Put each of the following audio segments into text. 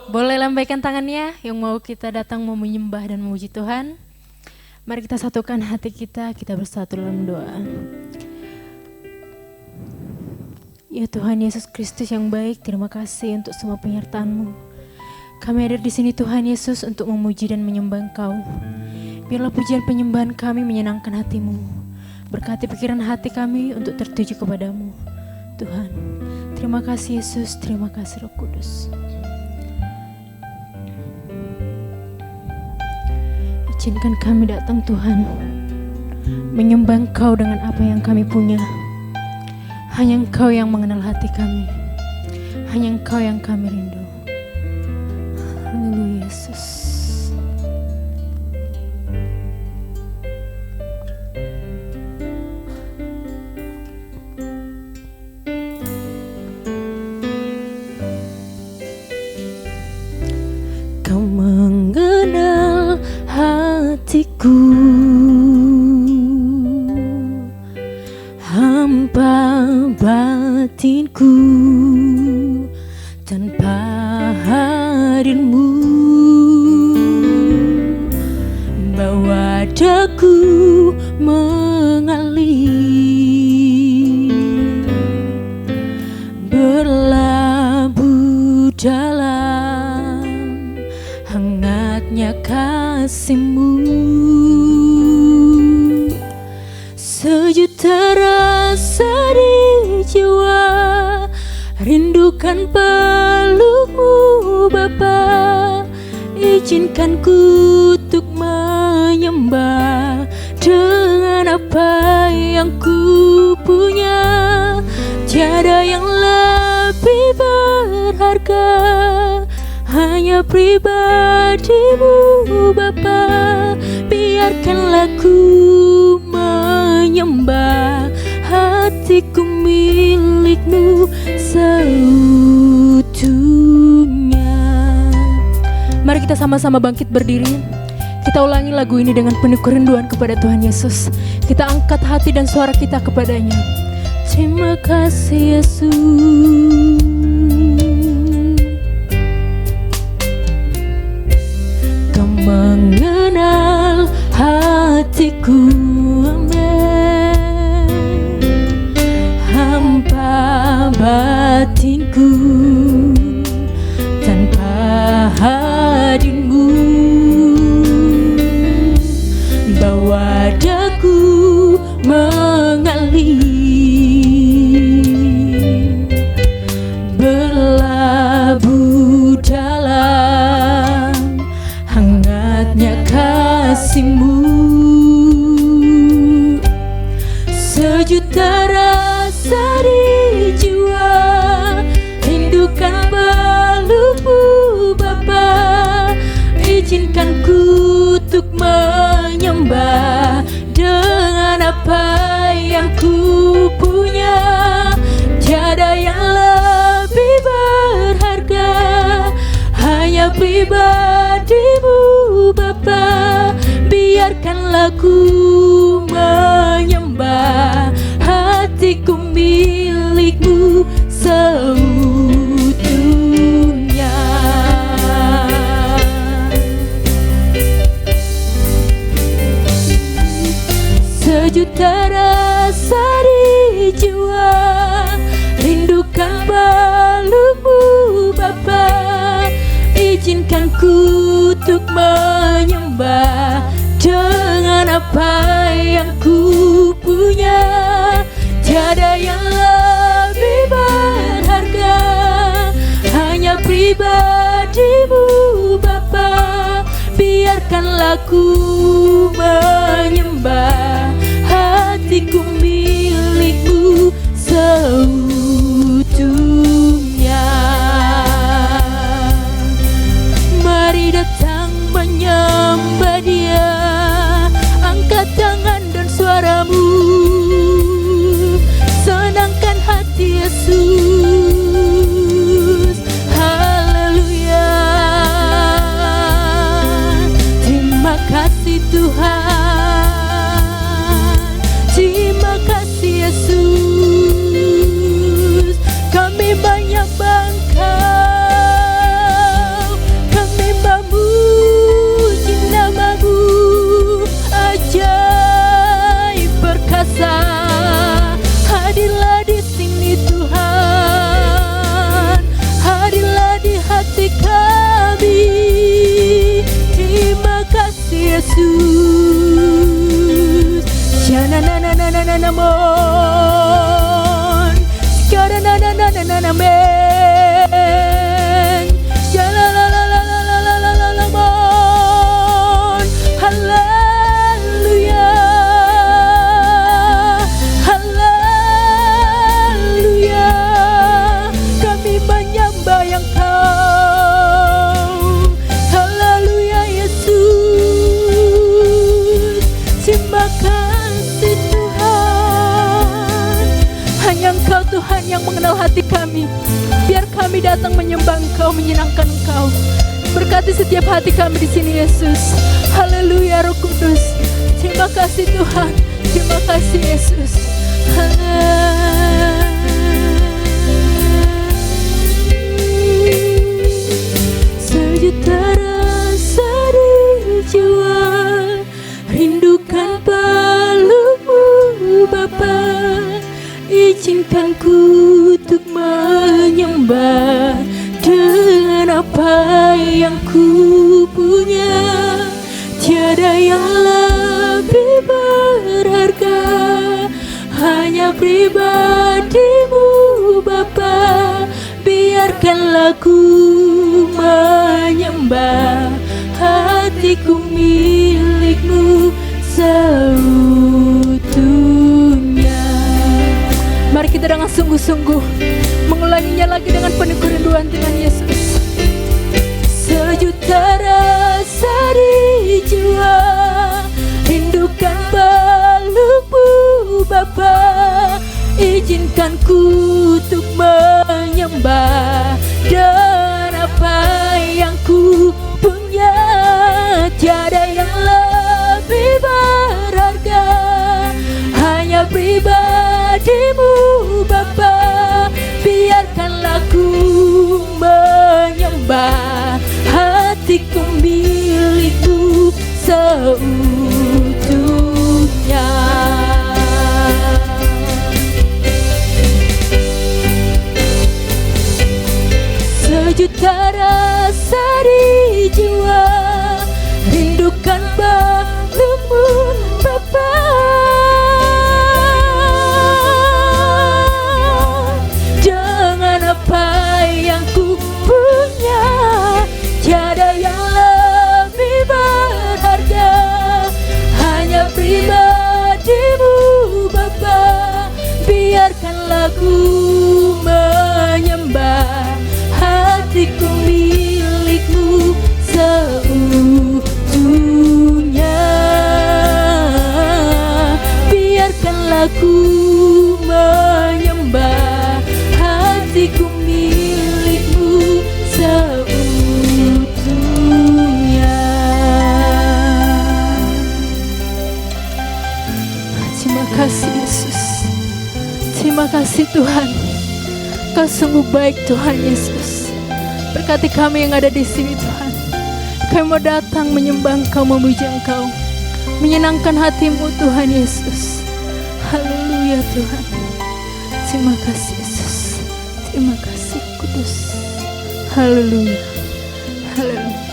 Boleh lambaikan tangannya yang mau kita datang mau menyembah dan memuji Tuhan. Mari kita satukan hati kita bersatu dalam doa. Ya Tuhan Yesus Kristus yang baik, terima kasih untuk semua penyertaan-Mu. Kami hadir di sini Tuhan Yesus untuk memuji dan menyembah Engkau. Biarlah pujian penyembahan kami menyenangkan hati-Mu. Berkati pikiran hati kami untuk tertuju kepadamu. Tuhan, terima kasih Yesus, terima kasih Roh Kudus. Izinkan kami datang Tuhan, menyembah Engkau dengan apa yang kami punya. Hanya Engkau yang mengenal hati kami, hanya Engkau yang kami rindu. Haleluya Yesus. Kau mengenal hatiku, hampa batinku, tanpa hadir-Mu bawa daku mengalir, berlabuh dalam hangatnya kasih-Mu. Sejuta rasa di jiwa, rindukan peluk-Mu Bapa. Izinkan ku untuk menyembah dengan apa yang ku punya. Tiada yang lebih berharga, hanya pribadi-Mu Bapa. Biarkanlah ku menyembah, hatiku milik-Mu seutuhnya. Mari kita sama-sama bangkit berdiri. Kita ulangi lagu ini dengan penuh kerinduan kepada Tuhan Yesus. Kita angkat hati dan suara kita kepadanya. Terima kasih Yesus. Kau mengenal hatiku, amin. Hampa batinku, tanpa hadir-Mu bawa daku mengalir, berlabuh dalam hangatnya kasih-Mu. Sejuta rasa di jiwa, rindukan peluk-Mu Bapa. Izinkan ku untuk menyembah dengan apa yang ku punya. Tiada yang lebih berharga, hanya pribadi-Mu Bapa. Biarkanlah ku menyembah, hatiku milik-Mu seutuhnya. Sejuta rasa di jiwa, rindukan peluk-Mu Bapa. Izinkan ku untuk menyembah dengan apa yang ku punya. Tiada yang lebih berharga, hanya pribadi-Mu Bapa. Biarkanlah ku menyembah, hatiku milik-Mu seutuhnya. Mari datang menyembah Dia, angkat tangan dan suaramu, senangkan hati Yesus. Haleluya. Terima kasih Tuhan, terima lamon Sekarang men Lamon Haleluya Haleluya Kami menyembah yang Kau Haleluya Yesus Terima kasih Tuhan Hanya Engkau Tuhan yang mengenal hati kami Biar kami datang menyembah Engkau, menyenangkan Engkau. Berkati setiap hati kami di sini Yesus. Haleluya Roh Kudus. Terima kasih Tuhan. Terima kasih Yesus. Sejuta rasa di jiwa rindukan pelukmu Bapa. Izinkan ku untuk menyembah dengan apa yang ku punya. Tiada yang lebih berharga, hanya pribadimu Bapa. Biarkanlah ku menyembah, hatiku milikmu seutuhnya. Mari kita dengan sungguh-sungguh mengulanginya lagi dengan penuh kerinduan Tuhan Yesus. Sejuta rasa di jiwa rindukan pelukmu Bapa. Izinkan ku untuk menyembah dan apa yang ku punya. Tiada yang lebih berharga, hanya pribadimu Bapa. Biarkanlah ku menyembah, hatiku milikmu seutuhnya. Sejuta rasa di jiwa rindukan pelukmu Bapa. Dengan apa yang ku punya, tiada yang lebih berharga, hanya pribadimu Bapa. Biarkanlah ku menyembah, hatiku milikmu seutuhnya. Biarkanlah ku menyembah, hatiku milikmu seutuhnya. Terima kasih Yesus. Terima kasih Tuhan. Kau sungguh baik Tuhan Yesus. Berkati kami yang ada di sini Tuhan. Kami mau datang menyembah Engkau, memuji Engkau, menyenangkan hatimu Tuhan Yesus. Haleluya Tuhan. Terima kasih Yesus. Terima kasih Kudus. Haleluya. Haleluya.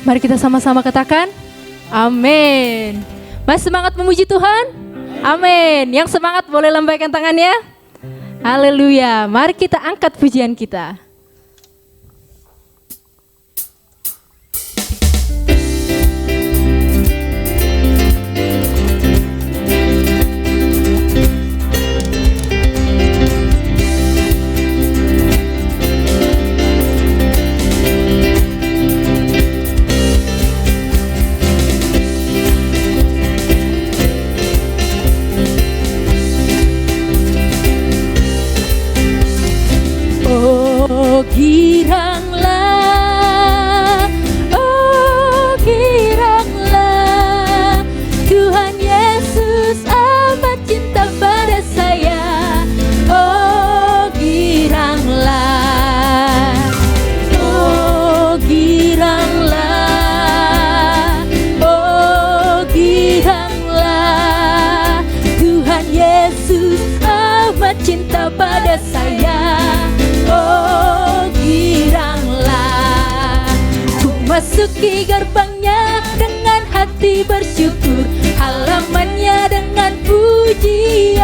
Mari kita sama-sama katakan amin. Masih semangat memuji Tuhan? Amin. Yang semangat boleh lambaikan tangannya. Haleluya. Mari kita angkat pujian kita. Masuki gerbangnya dengan hati bersyukur, halamannya dengan pujian.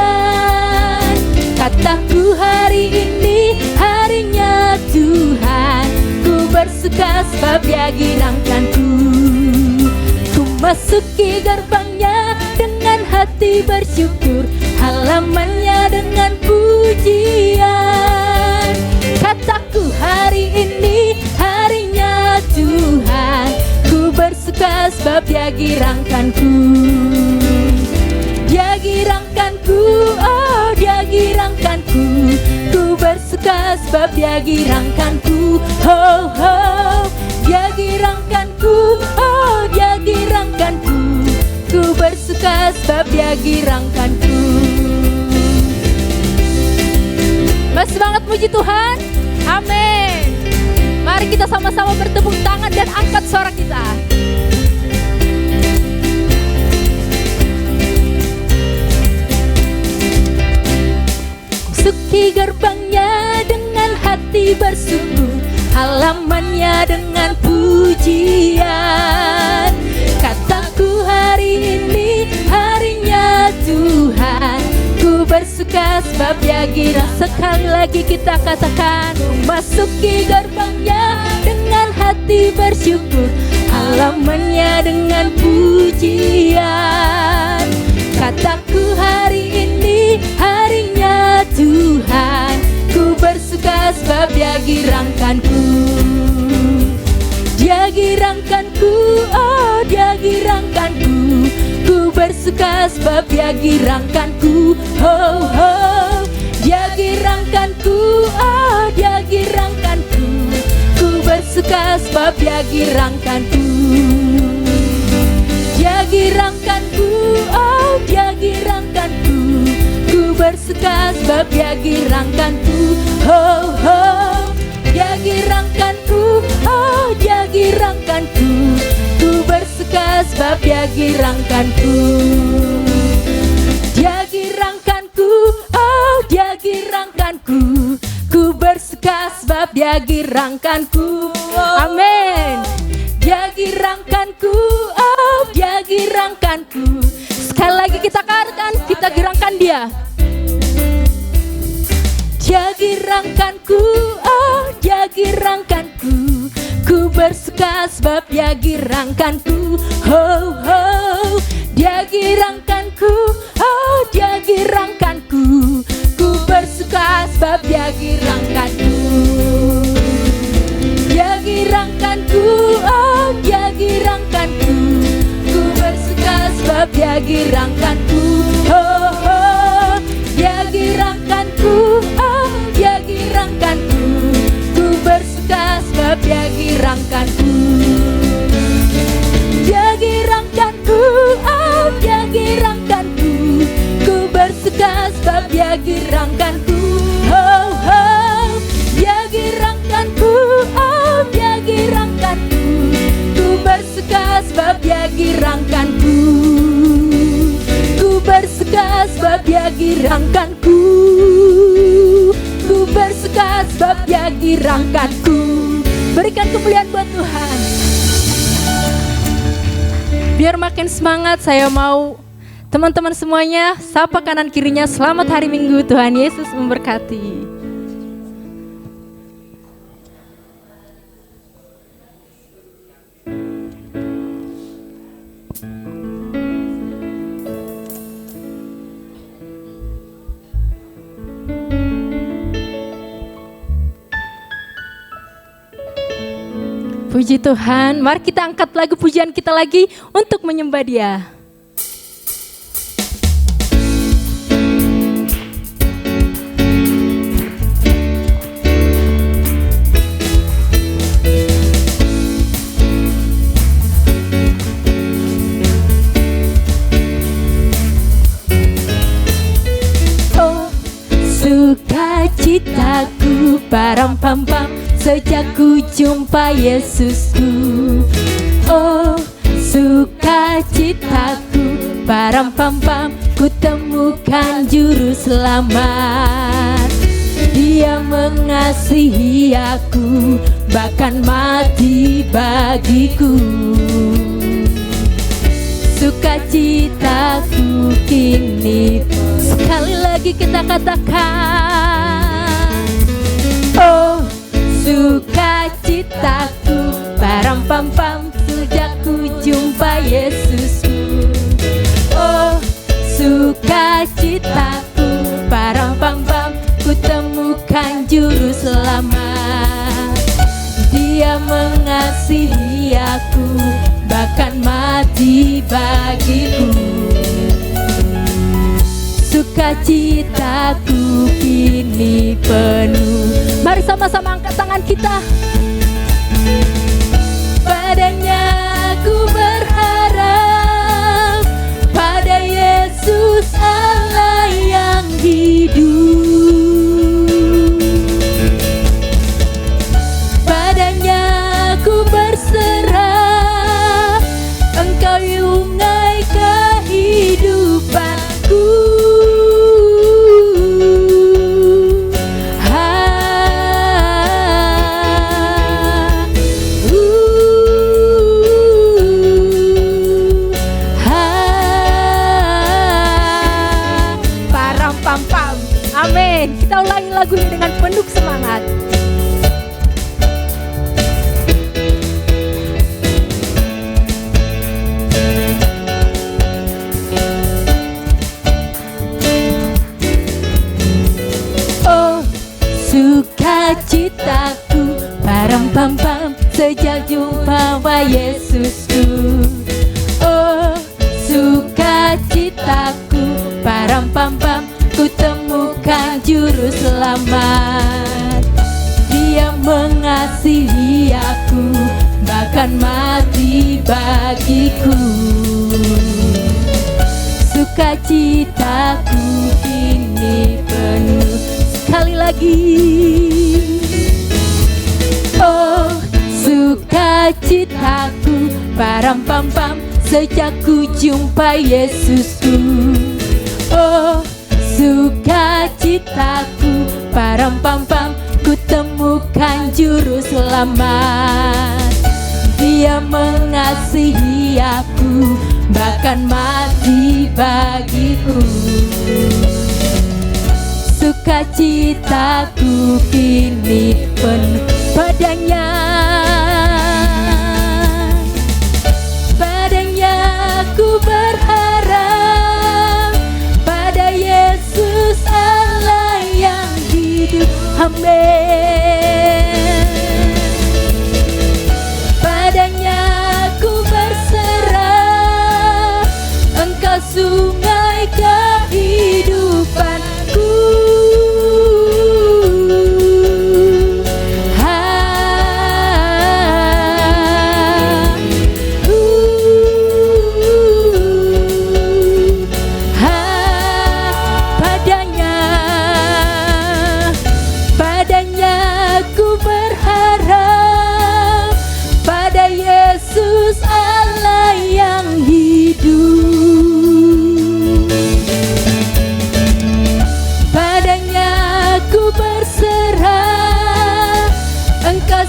Kataku hari ini harinya Tuhan, ku bersuka sebab Dia girangkanku. Ku masuki gerbangnya dengan hati bersyukur, halamannya dengan pujian. Kataku hari ini harinya Tuhan, ku bersuka sebab Dia girangkanku. Dia girangkanku, oh Dia girangkanku. Ku bersuka sebab Dia girangkanku. Oh, oh, Dia girangkanku, oh Dia girangkanku. Ku bersuka sebab Dia girangkanku. Masih semangat puji Tuhan. Amin. Mari kita sama-sama bertepuk tangan dan angkat suara kita. Masuki gerbangnya dengan hati bersyukur, halamannya dengan pujian. Kataku hari ini harinya Tuhan, ku bersuka sebab Dia girang. Sekali lagi kita katakan, masuki gerbangnya dengan hati bersyukur, halamannya dengan pujian. Kataku hari ini harinya Tuhan, ku bersuka sebab Dia girangkanku. Dia girangkanku, oh Dia girangkanku. Ku bersuka sebab Dia girangkanku. Oh, oh, Dia girangkanku, oh Dia girangkanku. Ku bersuka sebab Dia girangkanku. Dia girangkanku, oh Dia girangkanku. Ku bersuka sebab Dia girangkanku. Oh, oh, Dia girangkanku, oh Dia girangkanku. Ku bersuka sebab Dia girangkanku. Dia girangkanku, oh Dia girangkanku. Ku bersuka sebab Dia girangkanku. Amin. Dia girangkanku, oh Dia girangkanku. Sekali lagi kita katakan, kita girangkan Dia. Dia girangkanku, oh Dia girangkanku. Ku bersuka sebab Dia girangkanku. Oh, oh, Dia girangkanku, oh Dia girangkanku. Ku bersuka sebab Dia girangkanku. Dia girangkanku, oh Dia girangkanku. Ku bersuka sebab Dia girangkanku. Oh, oh, Dia girangkanku, oh Dia girangkanku. Ku bersuka sebab Dia girangkanku. Dia girangkanku, oh Dia girangkanku. Ku bersuka sebab Dia girangkanku. Oh, oh, Dia girangkanku, oh Dia girangkanku. Ku bersuka sebab Dia girangkanku. Ku bersuka sebab Dia girangkanku. Ku bersuka sebab Dia girangkanku. Berikan kemuliaan buat Tuhan. Biar makin semangat, saya mau teman-teman semuanya sapa kanan kirinya, selamat hari Minggu, Tuhan Yesus memberkati. Puji Tuhan, mari kita angkat lagu pujian kita lagi untuk menyembah Dia. Oh, sukacitaku param pam pam sejak ku jumpa Yesusku. Oh, sukacitaku param pam pam, ku temukan juru selamat. Dia mengasihi aku, bahkan mati bagiku. Sukacitaku kini, sekali lagi kita katakan, oh sukacitaku, param pam pam, sejak ku jumpa Yesusku. Oh sukacitaku, param pam pam, ku temukan juru selamat. Dia mengasihi aku, bahkan mati bagiku. Sukacitaku kini penuh. Mari sama-sama angkat tangan kita. Padanya ku berharap, pada Yesus Allah yang hidup. Padanya ku berserah, Engkau yungai kehidupanku. Param pam pam. Amin. Kita ulangi lagunya dengan penuh semangat. Sukacitaku, param pam pam, sejak jumpa Yesusku. Oh sukacitaku, param pam pam, ku temukan juru selamat. Dia mengasihi aku, bahkan mati bagiku. Sukacitaku kini penuh. Sekali lagi, oh sukacitaku, param pam pam, sejak ku jumpa Yesusku. Oh sukacitaku, param pam pam, ku temukan juru selamat. Dia mengasihi aku, bahkan mati bagiku. Sukacitaku kini penuh padanya. Padanya ku berharap, pada Yesus Allah yang hidup. Amin. Padanya ku berserah, Engkau sungai kehidupanku.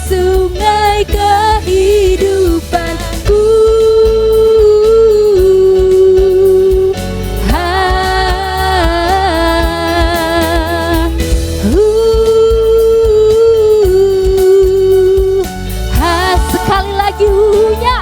Sungai kehidupanku. Sekali lagi hunya.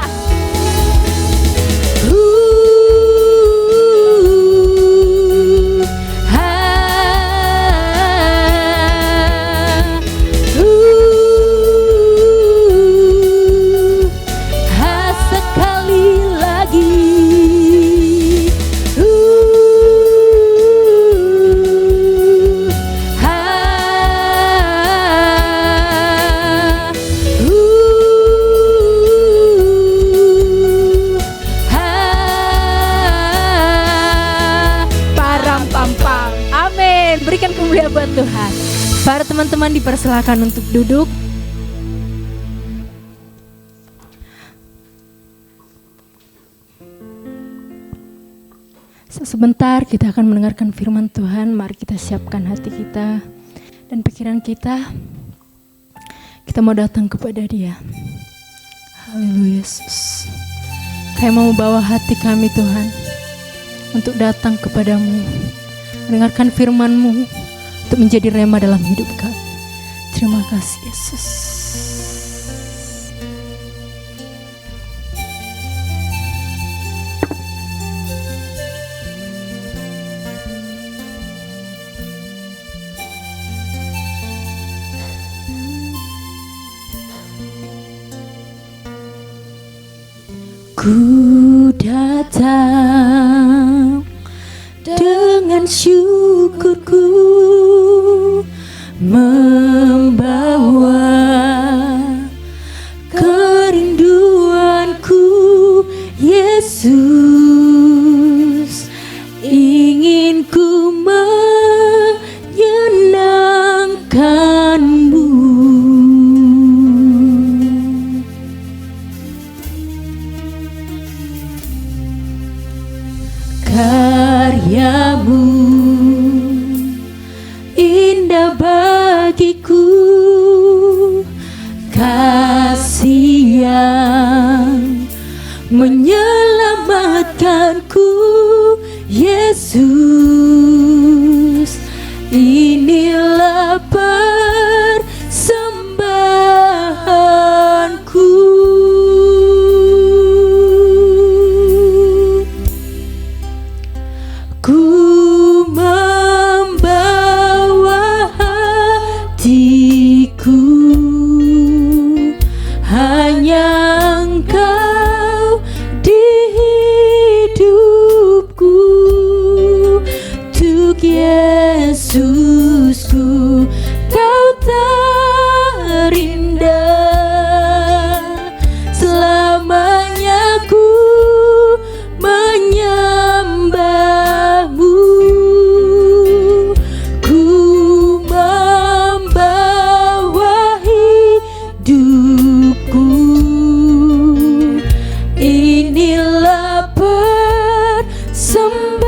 Berikan kemuliaan buat Tuhan. Para teman-teman dipersilakan untuk duduk. Sebentar kita akan mendengarkan firman Tuhan. Mari kita siapkan hati kita dan pikiran kita. Kita Kita mau datang kepada Dia. Haleluya Yesus. Kami mau bawa hati kami Tuhan untuk datang kepadamu, mendengarkan firman-Mu, untuk menjadi rema dalam hidup kami. Terima kasih Yesus. Ku datang dengan syukurku, membawa kerinduanku, Yesus. Ingin ku menyenangkan-Mu. Karya-Mu indah bagiku, kasih yang menyelamatkanku, Yesus. Inilah persembahanku. Ku membawa hatiku, hanya Engkau di hidupku. Untuk Yesusku, Kau terindah. Selamanya ku menyembah-Mu. Ku membawa hidupku. Inilah persembahanku.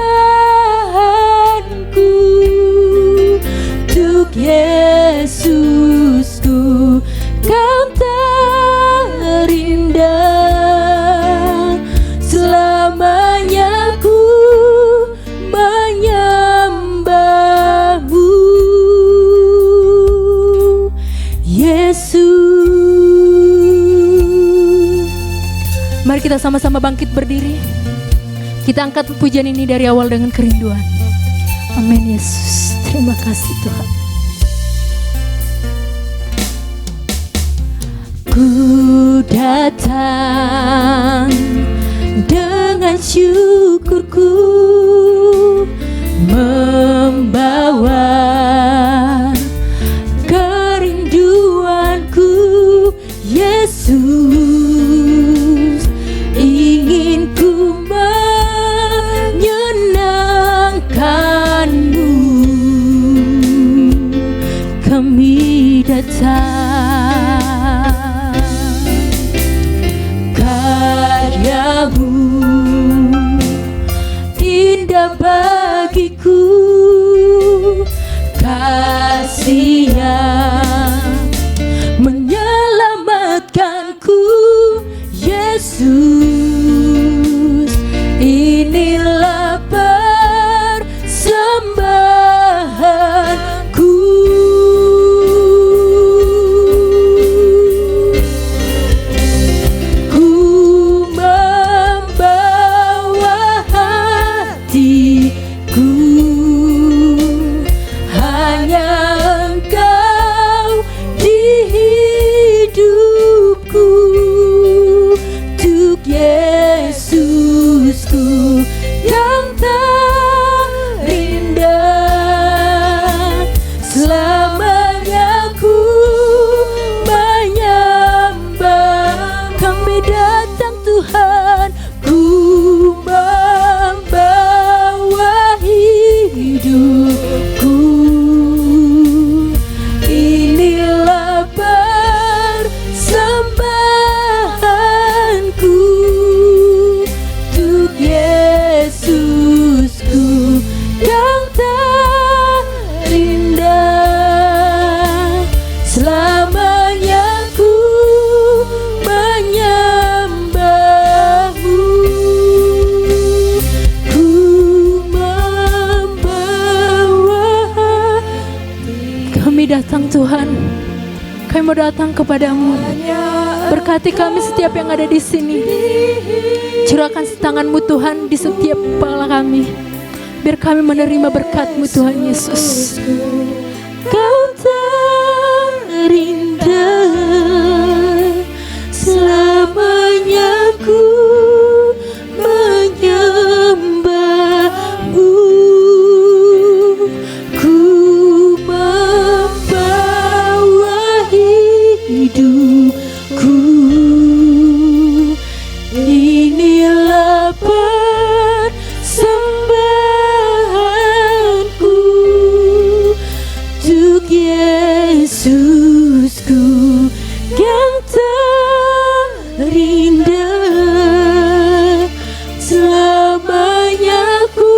Untuk Yesusku, Kau terindah. Selamanya ku menyembah-Mu, Yesus. Mari kita sama-sama bangkit berdiri. Kita angkat pujian ini dari awal dengan kerinduan. Amin Yesus. Terima kasih Tuhan. Ku datang dengan syukurku, membawa kerinduanku, Yesus. Ingin ku menyenangkan-Mu. Kami datang. Karya-Mu indah bagiku, kasih yang menyelamatkanku, Yesus. Inilah persembahanku. datang Tuhan. Kami mau datang kepadamu. Berkati kami setiap yang ada di sini. Curahkan tangan-Mu Tuhan di setiap kepala kami. Biar kami menerima berkat-Mu Tuhan Yesus. Kau terindah, selamanya ku menyembah-Mu. Ku membawa hidupku, inilah persembahanku untuk Yesusku yang terindah. Selamanya ku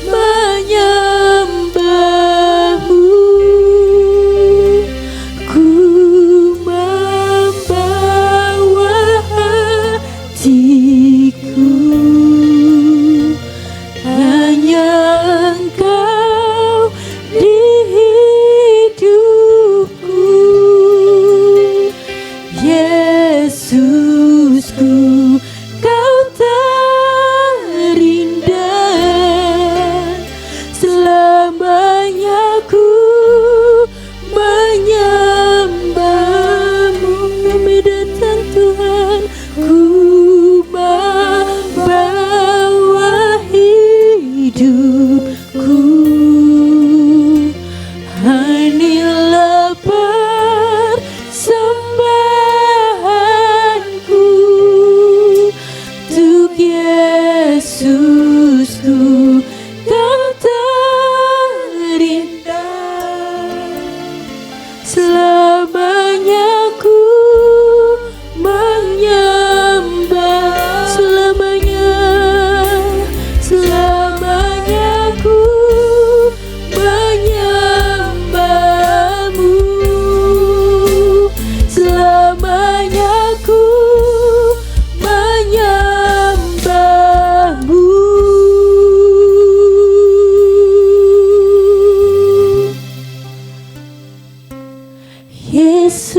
menyembah-Mu. Ku membawa hatiku, hanya Engkau di hidupku. Yesusku, Kau terindah. Selamanya ku menyembah-Mu. Kami datang Tuhan, ku membawa hidupku, inilah persembahanku untuk Yesusku yang terindah. Selamanya ku menyembah, selamanya ku menyembah-Mu. Selamanya ku menyembah-Mu. Yesus.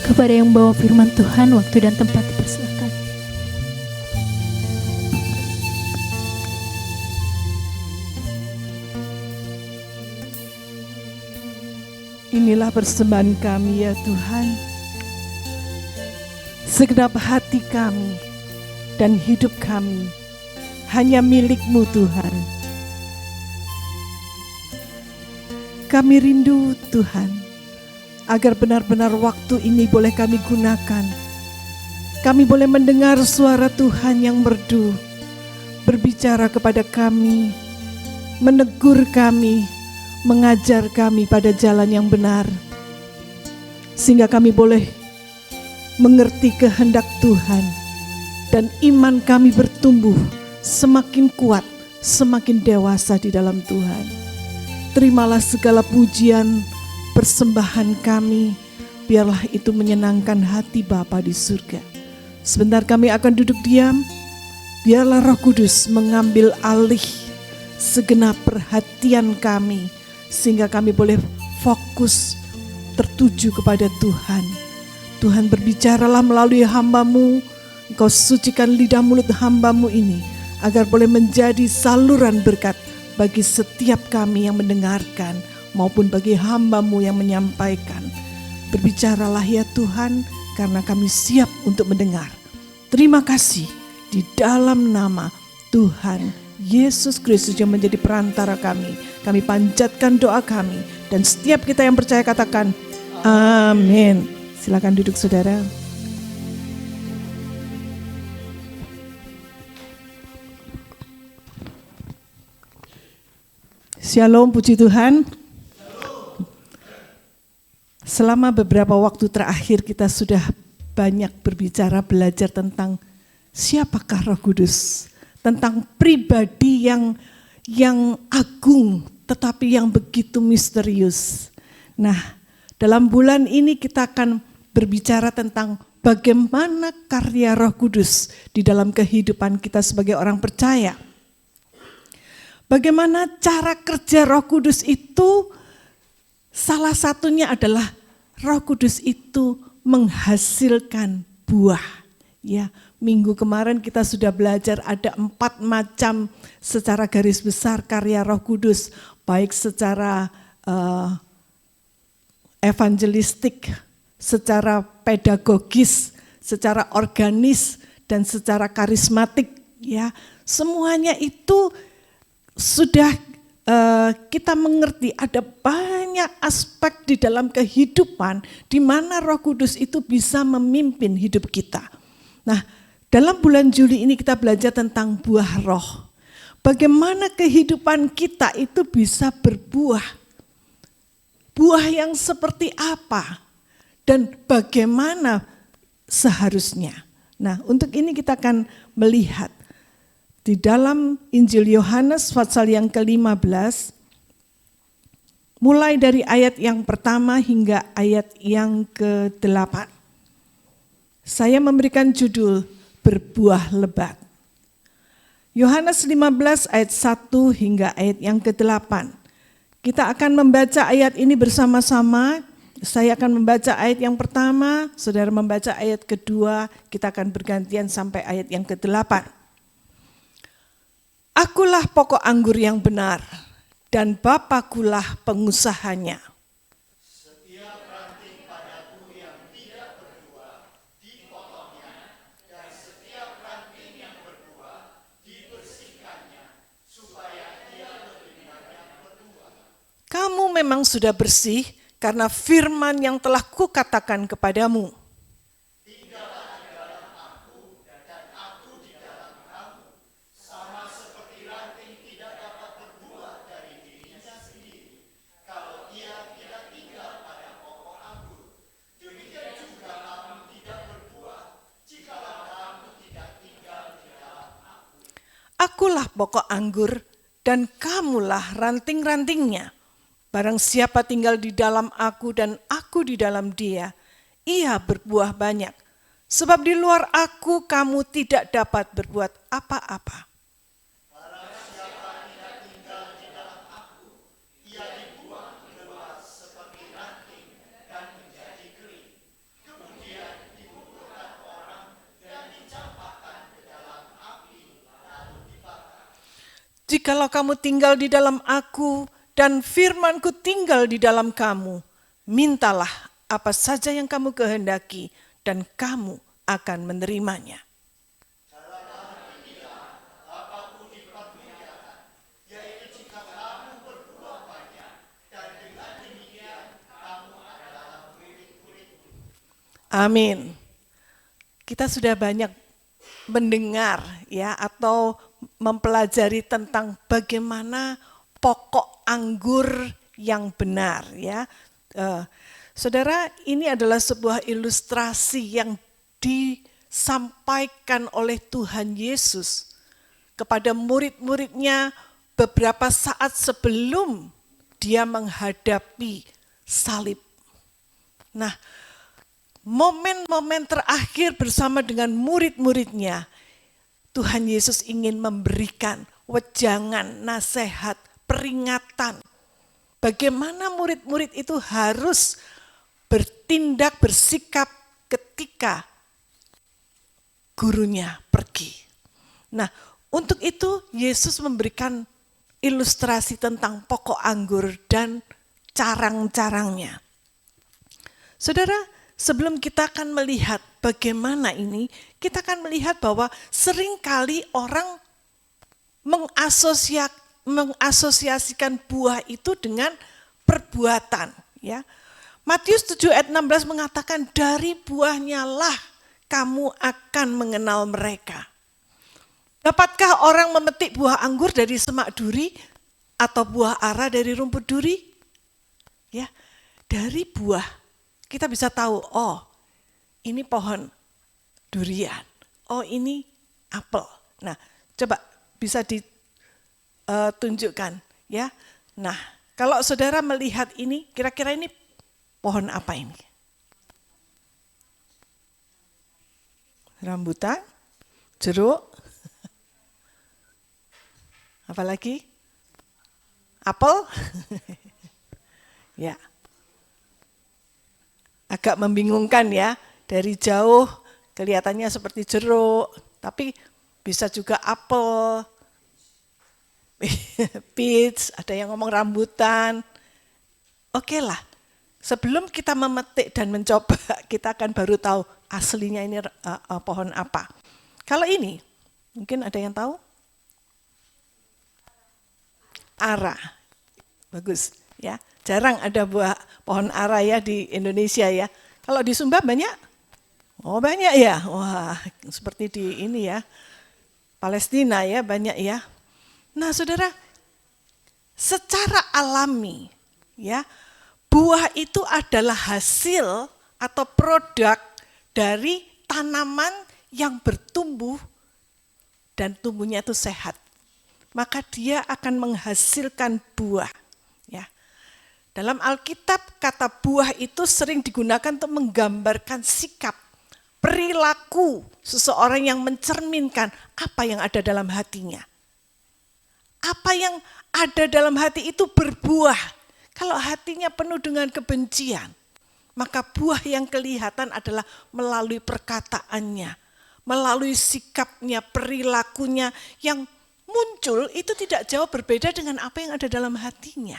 Kepada yang bawa firman Tuhan, waktu dan tempat dipersilakan. Inilah persembahan kami ya Tuhan. Segenap hati kami dan hidup kami hanya milik-Mu Tuhan. Kami rindu Tuhan, agar benar-benar waktu ini boleh kami gunakan. Kami boleh mendengar suara Tuhan yang merdu, berbicara kepada kami, menegur kami, mengajar kami pada jalan yang benar. Sehingga kami boleh mengerti kehendak Tuhan, dan iman kami bertumbuh semakin kuat, semakin dewasa di dalam Tuhan. Terimalah segala pujian, persembahan kami, biarlah itu menyenangkan hati Bapa di surga. Sebentar kami akan duduk diam, biarlah Roh Kudus mengambil alih segenap perhatian kami, sehingga kami boleh fokus tertuju kepada Tuhan. Tuhan, berbicaralah melalui hamba-Mu, Engkau sucikan lidah mulut hamba-Mu ini, agar boleh menjadi saluran berkat bagi setiap kami yang mendengarkan, maupun bagi hamba-Mu yang menyampaikan. Berbicaralah ya Tuhan, karena kami siap untuk mendengar. Terima kasih di dalam nama Tuhan Yesus Kristus yang menjadi perantara kami. Kami panjatkan doa kami, dan setiap kita yang percaya katakan amin. Silakan duduk saudara. Shalom, puji Tuhan. Selama beberapa waktu terakhir kita sudah banyak berbicara, belajar tentang siapakah Roh Kudus, tentang pribadi yang agung tetapi yang begitu misterius. Nah, dalam bulan ini kita akan berbicara tentang bagaimana karya Roh Kudus di dalam kehidupan kita sebagai orang percaya. Bagaimana cara kerja Roh Kudus itu? Salah satunya adalah Roh Kudus itu menghasilkan buah. Ya, minggu kemarin kita sudah belajar ada 4 macam secara garis besar karya Roh Kudus, baik secara evangelistik, secara pedagogis, secara organis, dan secara karismatik. Ya, semuanya itu sudah kita mengerti ada banyak aspek di dalam kehidupan di mana Roh Kudus itu bisa memimpin hidup kita. Nah, dalam bulan Juli ini kita belajar tentang buah roh. Bagaimana kehidupan kita itu bisa berbuah. Buah yang seperti apa dan bagaimana seharusnya. Nah, untuk ini kita akan melihat di dalam Injil Yohanes pasal yang ke-15, mulai dari ayat yang pertama hingga ayat yang ke-8. Saya memberikan judul berbuah lebat. Yohanes 15 ayat 1 hingga ayat yang ke-8. Kita akan membaca ayat ini bersama-sama. Saya akan membaca ayat yang pertama, saudara membaca ayat kedua, kita akan bergantian sampai ayat yang ke-8. Akulah pokok anggur yang benar, dan Bapakulah pengusahanya. Setiap ranting padaku yang tidak berbuah, dipotongnya, dan setiap ranting yang berbuah, dibersihkannya, supaya ia lebih banyak berbuah. Kamu memang sudah bersih karena firman yang telah kukatakan kepadamu. Akulah pokok anggur dan kamulah ranting-rantingnya. Barang siapa tinggal di dalam aku dan aku di dalam dia, ia berbuah banyak. Sebab di luar aku kamu tidak dapat berbuat apa-apa. Jikalau kamu tinggal di dalam aku dan firman-Ku tinggal di dalam kamu, mintalah apa saja yang kamu kehendaki dan kamu akan menerimanya. Amin. Kita sudah banyak mendengar ya atau mempelajari tentang bagaimana pokok anggur yang benar ya. Saudara, ini adalah sebuah ilustrasi yang disampaikan oleh Tuhan Yesus kepada murid-muridnya beberapa saat sebelum dia menghadapi salib. Nah, momen-momen terakhir bersama dengan murid-muridnya, Tuhan Yesus ingin memberikan wejangan, nasihat, peringatan. Bagaimana murid-murid itu harus bertindak, bersikap ketika gurunya pergi. Nah, untuk itu Yesus memberikan ilustrasi tentang pokok anggur dan carang-carangnya. Saudara, sebelum kita akan melihat bagaimana ini, kita akan melihat bahwa seringkali orang mengasosiasikan buah itu dengan perbuatan. Ya. Matius 7 ayat 16 mengatakan, dari buahnya lah kamu akan mengenal mereka. Dapatkah orang memetik buah anggur dari semak duri atau buah ara dari rumput duri? Ya, dari buah kita bisa tahu, oh ini pohon durian, oh ini apel. Nah, coba bisa ditunjukkan ya. Nah, kalau saudara melihat ini, kira-kira ini pohon apa ini? Rambutan, jeruk, apalagi? Apel? Ya. Agak membingungkan ya. Dari jauh kelihatannya seperti jeruk, tapi bisa juga apel, peach, ada yang ngomong rambutan. Oke lah, sebelum kita memetik dan mencoba, kita akan baru tahu aslinya ini pohon apa. Kalau ini, mungkin ada yang tahu? Ara, bagus ya. Jarang ada buah pohon ara ya di Indonesia ya. Kalau di Sumba banyak? Oh banyak ya, wah seperti di ini ya, Palestina ya banyak ya. Nah saudara, secara alami ya, buah itu adalah hasil atau produk dari tanaman yang bertumbuh dan tumbuhnya itu sehat. Maka dia akan menghasilkan buah. Ya. Dalam Alkitab kata buah itu sering digunakan untuk menggambarkan sikap, perilaku seseorang yang mencerminkan apa yang ada dalam hatinya. Apa yang ada dalam hati itu berbuah. Kalau hatinya penuh dengan kebencian, maka buah yang kelihatan adalah melalui perkataannya, melalui sikapnya, perilakunya yang muncul itu tidak jauh berbeda dengan apa yang ada dalam hatinya.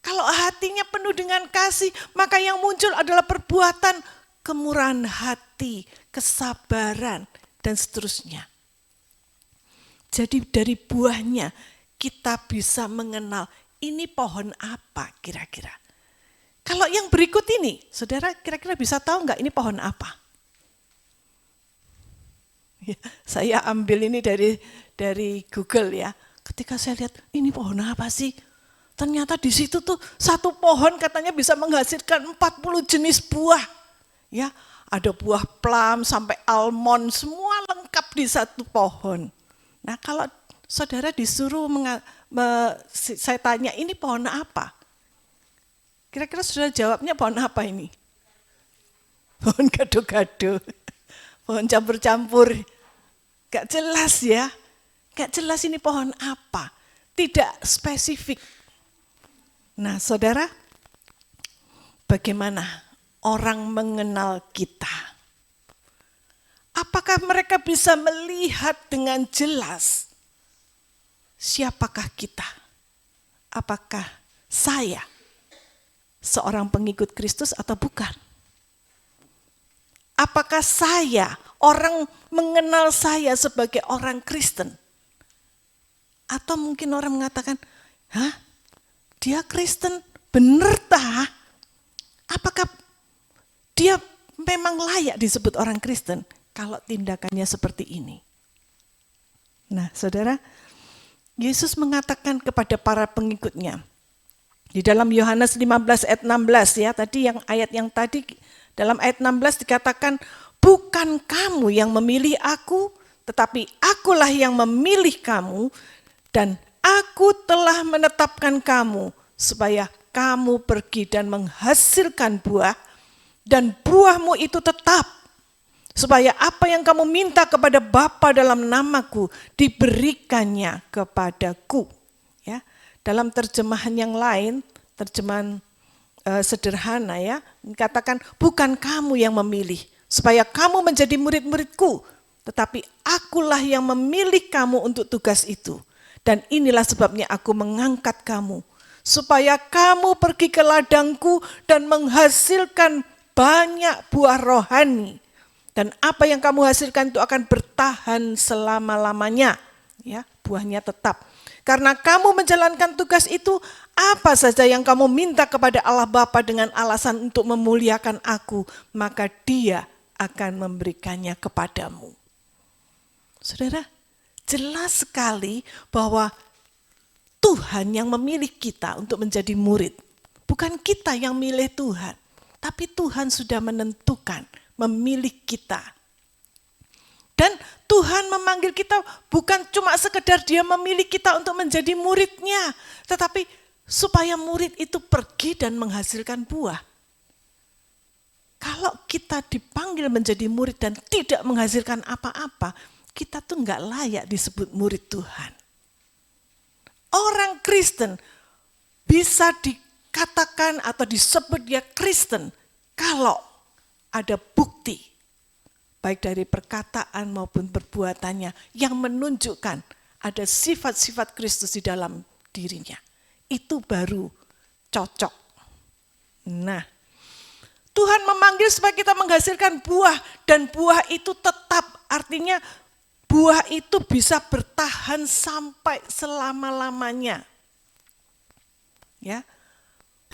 Kalau hatinya penuh dengan kasih, maka yang muncul adalah perbuatan kemurahan hati, kesabaran, dan seterusnya. Jadi dari buahnya kita bisa mengenal ini pohon apa kira-kira. Kalau yang berikut ini, saudara kira-kira bisa tahu nggak ini pohon apa? Ya, saya ambil ini dari Google ya. Ketika saya lihat ini pohon apa sih? Ternyata di situ tuh satu pohon katanya bisa menghasilkan 40 jenis buah. Ya, ada buah plum sampai almond, semua lengkap di satu pohon. Nah, kalau saudara disuruh saya tanya ini pohon apa? Kira-kira saudara jawabnya pohon apa ini? Pohon gado-gado, pohon campur-campur. Gak jelas ya, gak jelas ini pohon apa. Tidak spesifik. Nah, saudara, bagaimana orang mengenal kita? Apakah mereka bisa melihat dengan jelas siapakah kita? Apakah saya seorang pengikut Kristus atau bukan? Apakah saya, orang mengenal saya sebagai orang Kristen? Atau mungkin orang mengatakan, hah? Dia Kristen, bener tah? Apakah dia memang layak disebut orang Kristen kalau tindakannya seperti ini? Nah, saudara, Yesus mengatakan kepada para pengikutnya, di dalam Yohanes 15 ayat 16 ya, tadi yang ayat yang tadi, dalam ayat 16 dikatakan, bukan kamu yang memilih aku, tetapi akulah yang memilih kamu, dan aku telah menetapkan kamu, supaya kamu pergi dan menghasilkan buah, dan buahmu itu tetap, supaya apa yang kamu minta kepada Bapa dalam namaku, diberikannya kepadaku. Ya, dalam terjemahan yang lain, terjemahan sederhana ya, katakan bukan kamu yang memilih supaya kamu menjadi murid-muridku, tetapi akulah yang memilih kamu untuk tugas itu. Dan inilah sebabnya aku mengangkat kamu, supaya kamu pergi ke ladangku dan menghasilkan banyak buah rohani. Dan apa yang kamu hasilkan itu akan bertahan selama-lamanya. Ya, buahnya tetap. Karena kamu menjalankan tugas itu, apa saja yang kamu minta kepada Allah Bapa dengan alasan untuk memuliakan aku, maka Dia akan memberikannya kepadamu. Saudara, jelas sekali bahwa Tuhan yang memilih kita untuk menjadi murid. Bukan kita yang milih Tuhan, tapi Tuhan sudah menentukan, memilih kita. Dan Tuhan memanggil kita bukan cuma sekedar Dia memilih kita untuk menjadi muridnya, tetapi supaya murid itu pergi dan menghasilkan buah. Kalau kita dipanggil menjadi murid dan tidak menghasilkan apa-apa, kita tuh nggak layak disebut murid Tuhan. orang Kristen bisa dikatakan atau disebut dia Kristen kalau ada bukti baik dari perkataan maupun perbuatannya yang menunjukkan ada sifat-sifat Kristus di dalam dirinya. Itu baru cocok. Nah, Tuhan memanggil supaya kita menghasilkan buah dan buah itu tetap, artinya buah itu bisa bertahan sampai selama-lamanya. Ya,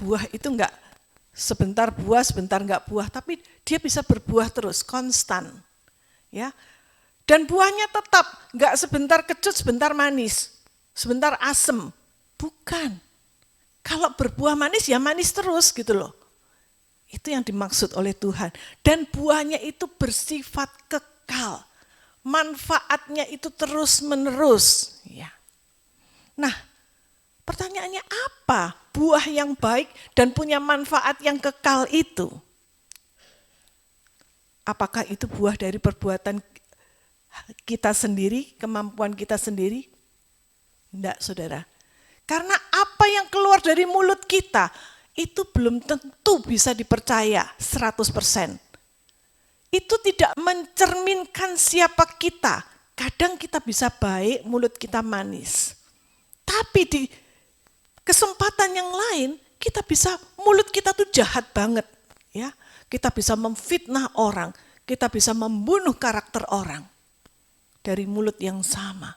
buah itu enggak sebentar buah, sebentar enggak buah, tapi dia bisa berbuah terus, konstan. Ya, dan buahnya tetap enggak sebentar kecut, sebentar manis, sebentar asem. Bukan. Kalau berbuah manis ya manis terus gitu loh. Itu yang dimaksud oleh Tuhan. Dan buahnya itu bersifat kekal. Manfaatnya itu terus menerus. Ya. Nah, pertanyaannya apa buah yang baik dan punya manfaat yang kekal itu? Apakah itu buah dari perbuatan kita sendiri, kemampuan kita sendiri? Tidak, saudara. Karena apa yang keluar dari mulut kita, itu belum tentu bisa dipercaya 100%. Itu tidak mencerminkan siapa kita. Kadang kita bisa baik, mulut kita manis. Tapi di kesempatan yang lain, kita bisa, mulut kita tuh jahat banget. Ya, kita bisa memfitnah orang, kita bisa membunuh karakter orang. Dari mulut yang sama.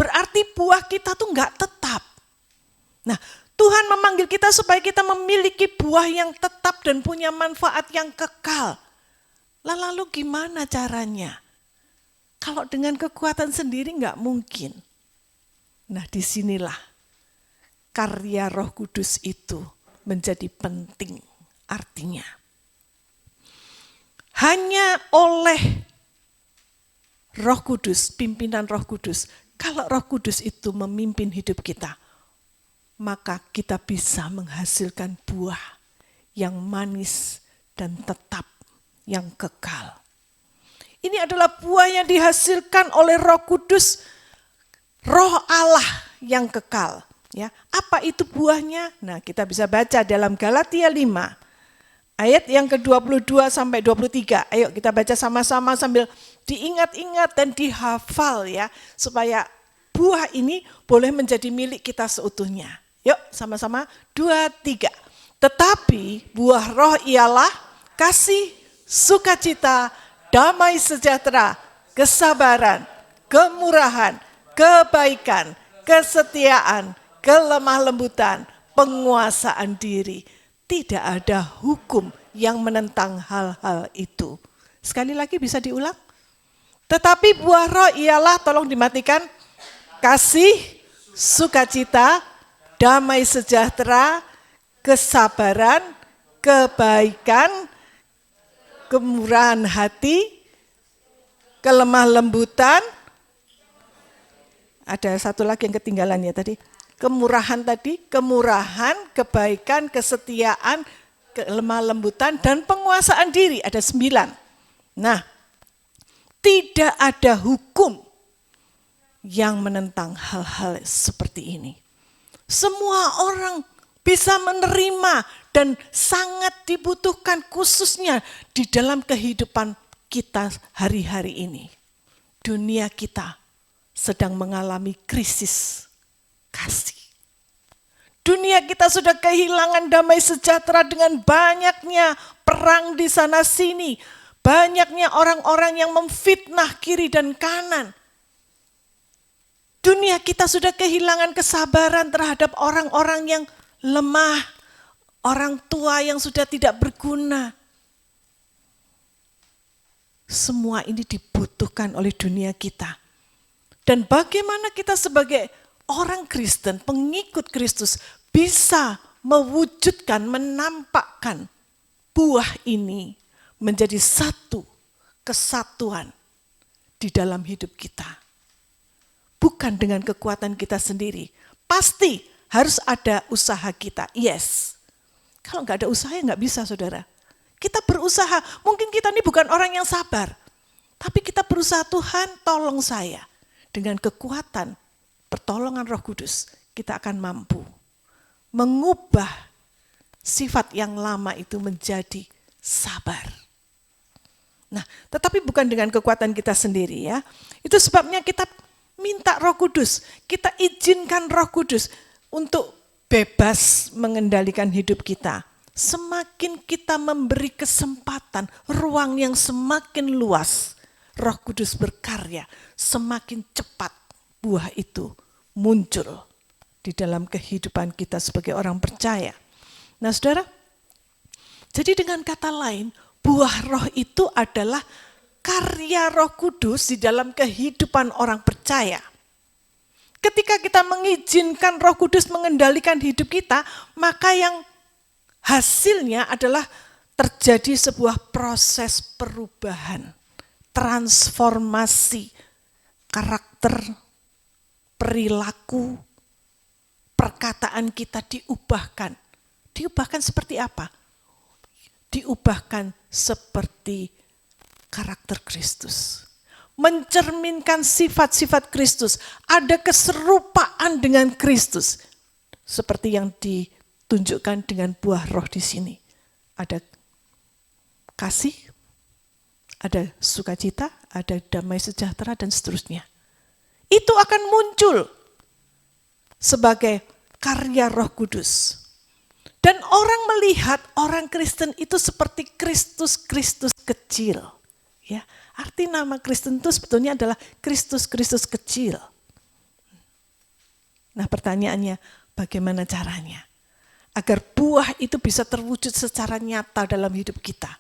Berarti buah kita tuh enggak tetap. Nah, Tuhan memanggil kita supaya kita memiliki buah yang tetap dan punya manfaat yang kekal. Lalu gimana caranya? Kalau dengan kekuatan sendiri enggak mungkin. Nah, disinilah karya Roh Kudus itu menjadi penting. Artinya, hanya oleh Roh Kudus, pimpinan Roh Kudus, kalau Roh Kudus itu memimpin hidup kita, maka kita bisa menghasilkan buah yang manis dan tetap, yang kekal. Ini adalah buah yang dihasilkan oleh Roh Kudus, Roh Allah yang kekal. Ya, apa itu buahnya? Nah, kita bisa baca dalam Galatia 5, ayat yang ke-22 sampai 23. Ayo kita baca sama-sama sambil diingat-ingat dan dihafal ya, supaya buah ini boleh menjadi milik kita seutuhnya. Yuk sama-sama 2, 3. Tetapi buah roh ialah kasih, sukacita, damai sejahtera, kesabaran, kemurahan, kebaikan, kesetiaan, kelemah lembutan, penguasaan diri. Tidak ada hukum yang menentang hal-hal itu. Sekali lagi bisa diulang. Tetapi buah roh ialah, tolong dimatikan, kasih, sukacita, damai sejahtera, kesabaran, kebaikan, kemurahan hati, kelemah lembutan. Ada satu lagi yang ketinggalan ya tadi. Kemurahan tadi, kemurahan, kebaikan, kesetiaan, kelemah lembutan, dan penguasaan diri. Ada 9. Nah, tidak ada hukum yang menentang hal-hal seperti ini. Semua orang bisa menerima dan sangat dibutuhkan khususnya di dalam kehidupan kita hari-hari ini. Dunia kita sedang mengalami krisis kasih. Dunia kita sudah kehilangan damai sejahtera dengan banyaknya perang di sana sini. Banyaknya orang-orang yang memfitnah kiri dan kanan. Dunia kita sudah kehilangan kesabaran terhadap orang-orang yang lemah, orang tua yang sudah tidak berguna. Semua ini dibutuhkan oleh dunia kita. Dan bagaimana kita sebagai orang Kristen, pengikut Kristus, bisa mewujudkan, menampakkan buah ini menjadi satu kesatuan di dalam hidup kita. Bukan dengan kekuatan kita sendiri. Pasti harus ada usaha kita. Yes. Kalau nggak ada usaha ya nggak bisa, saudara. Kita berusaha. Mungkin kita ini bukan orang yang sabar. Tapi kita berusaha, Tuhan tolong saya. Dengan kekuatan pertolongan Roh Kudus, kita akan mampu mengubah sifat yang lama itu menjadi sabar. Nah, tetapi bukan dengan kekuatan kita sendiri ya. Itu sebabnya kita minta Roh Kudus, kita izinkan Roh Kudus untuk bebas mengendalikan hidup kita. Semakin kita memberi kesempatan, ruang yang semakin luas, Roh Kudus berkarya, semakin cepat buah itu muncul di dalam kehidupan kita sebagai orang percaya. Nah saudara, jadi dengan kata lain, buah roh itu adalah karya Roh Kudus di dalam kehidupan orang percaya. Ketika kita mengizinkan Roh Kudus mengendalikan hidup kita, maka yang hasilnya adalah terjadi sebuah proses perubahan, transformasi karakter, perilaku, perkataan kita diubahkan. Diubahkan seperti apa? Diubahkan seperti karakter Kristus. Mencerminkan sifat-sifat Kristus. Ada keserupaan dengan Kristus. Seperti yang ditunjukkan dengan buah roh di sini. Ada kasih, ada sukacita, ada damai sejahtera, dan seterusnya. Itu akan muncul sebagai karya Roh Kudus. Dan orang melihat orang Kristen itu seperti Kristus-Kristus kecil. Ya, arti nama Kristen itu sebetulnya adalah Kristus-Kristus kecil. Nah pertanyaannya, bagaimana caranya? Agar buah itu bisa terwujud secara nyata dalam hidup kita.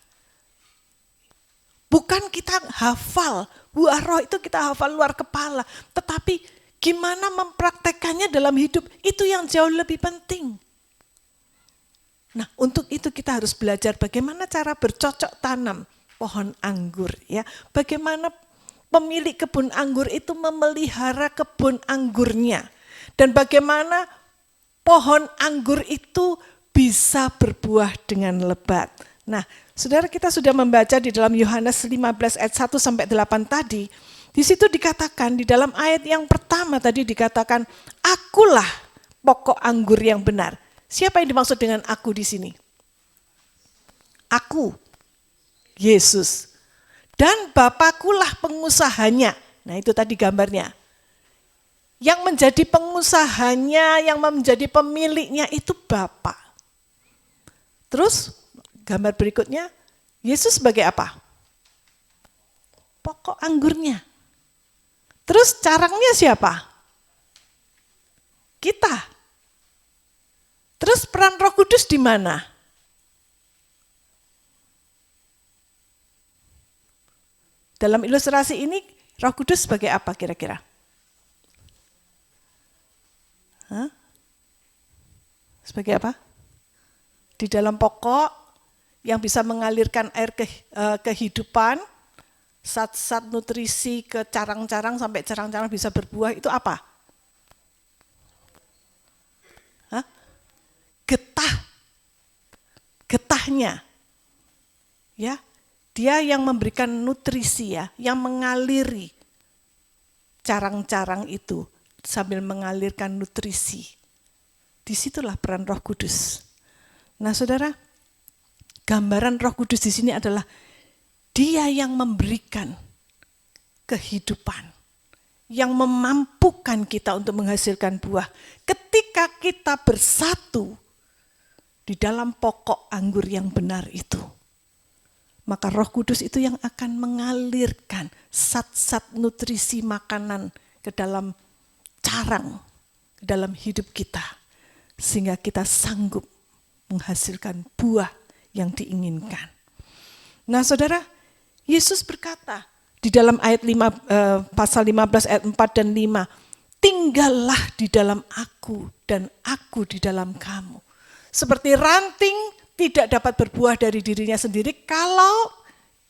Bukan kita hafal, buah roh itu kita hafal luar kepala. Tetapi gimana mempraktekannya dalam hidup, itu yang jauh lebih penting. Nah, untuk itu kita harus belajar bagaimana cara bercocok tanam pohon anggur, ya. Bagaimana pemilik kebun anggur itu memelihara kebun anggurnya, dan bagaimana pohon anggur itu bisa berbuah dengan lebat. Nah, saudara, kita sudah membaca di dalam Yohanes 15 ayat 1 sampai 8 tadi. Di situ dikatakan, di dalam ayat yang pertama tadi dikatakan, akulah pokok anggur yang benar. Siapa yang dimaksud dengan aku di sini? Aku, Yesus. Dan Bapakkulah pengusahanya. Nah itu tadi gambarnya. Yang menjadi pengusahanya, yang menjadi pemiliknya itu Bapa. Terus gambar berikutnya, Yesus sebagai apa? Pokok anggurnya. Terus carangnya siapa? Kita. Terus peran Roh Kudus di mana? Dalam ilustrasi ini Roh Kudus sebagai apa kira-kira? Sebagai apa? Di dalam pokok yang bisa mengalirkan air kehidupan, zat-zat nutrisi ke carang-carang sampai carang-carang bisa berbuah, itu apa? Getahnya, ya, dia yang memberikan nutrisi, ya, yang mengaliri carang-carang itu sambil mengalirkan nutrisi. Disitulah peran Roh Kudus. Nah, saudara, gambaran Roh Kudus di sini adalah Dia yang memberikan kehidupan, yang memampukan kita untuk menghasilkan buah. Ketika kita bersatu di dalam pokok anggur yang benar itu, maka Roh Kudus itu yang akan mengalirkan zat-zat nutrisi makanan ke dalam carang, ke dalam hidup kita, sehingga kita sanggup menghasilkan buah yang diinginkan. Nah saudara, Yesus berkata di dalam ayat pasal 15 ayat 4 dan 5, tinggallah di dalam aku dan aku di dalam kamu. Seperti ranting tidak dapat berbuah dari dirinya sendiri kalau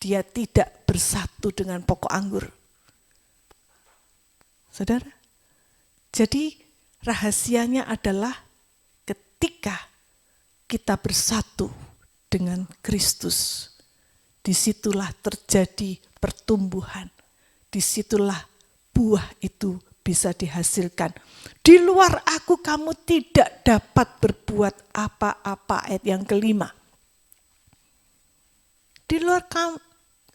dia tidak bersatu dengan pokok anggur. Saudara, jadi rahasianya adalah ketika kita bersatu dengan Kristus, disitulah terjadi pertumbuhan, disitulah buah itu bisa dihasilkan. Di luar aku kamu tidak dapat berbuat apa-apa, ayat yang kelima. Di luar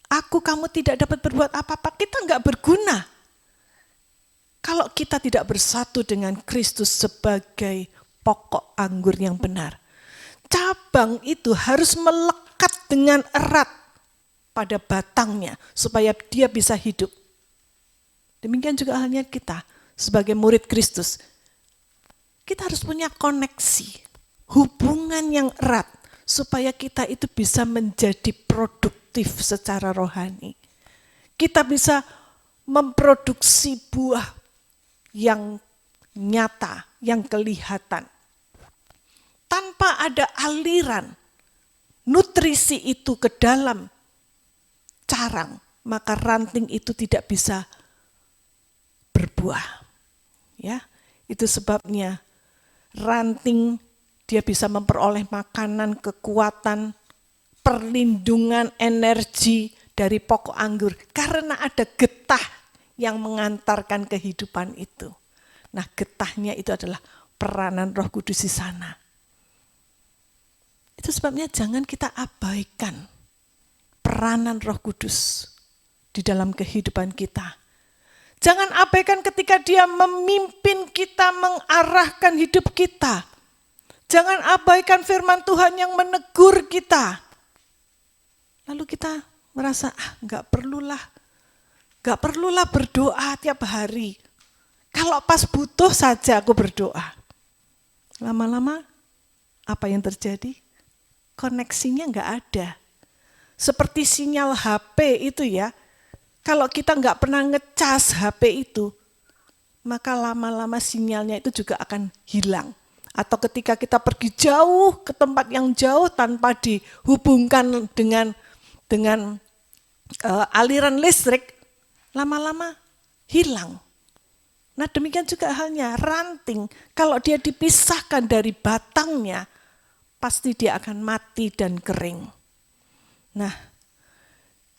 aku kamu tidak dapat berbuat apa-apa, kita enggak berguna. Kalau kita tidak bersatu dengan Kristus sebagai pokok anggur yang benar. Cabang itu harus melekat dengan erat pada batangnya supaya dia bisa hidup. Demikian juga halnya kita sebagai murid Kristus. Kita harus punya koneksi, hubungan yang erat supaya kita itu bisa menjadi produktif secara rohani. Kita bisa memproduksi buah yang nyata, yang kelihatan. Tanpa ada aliran nutrisi itu ke dalam carang, maka ranting itu tidak bisa berbuah. Ya, itu sebabnya ranting dia bisa memperoleh makanan, kekuatan, perlindungan, energi dari pokok anggur karena ada getah yang mengantarkan kehidupan itu. Nah, getahnya itu adalah peranan Roh Kudus di sana. Itu sebabnya jangan kita abaikan peranan Roh Kudus di dalam kehidupan kita. Jangan abaikan ketika dia memimpin kita, mengarahkan hidup kita. Jangan abaikan firman Tuhan yang menegur kita. Lalu kita merasa, gak perlulah berdoa tiap hari. Kalau pas butuh saja aku berdoa. Lama-lama apa yang terjadi? Koneksinya gak ada. Seperti sinyal HP itu ya, kalau kita nggak pernah ngecas HP itu, maka lama-lama sinyalnya itu juga akan hilang. Atau ketika kita pergi jauh ke tempat yang jauh tanpa dihubungkan dengan aliran listrik, lama-lama hilang. Nah demikian juga halnya ranting, kalau dia dipisahkan dari batangnya, pasti dia akan mati dan kering. Nah,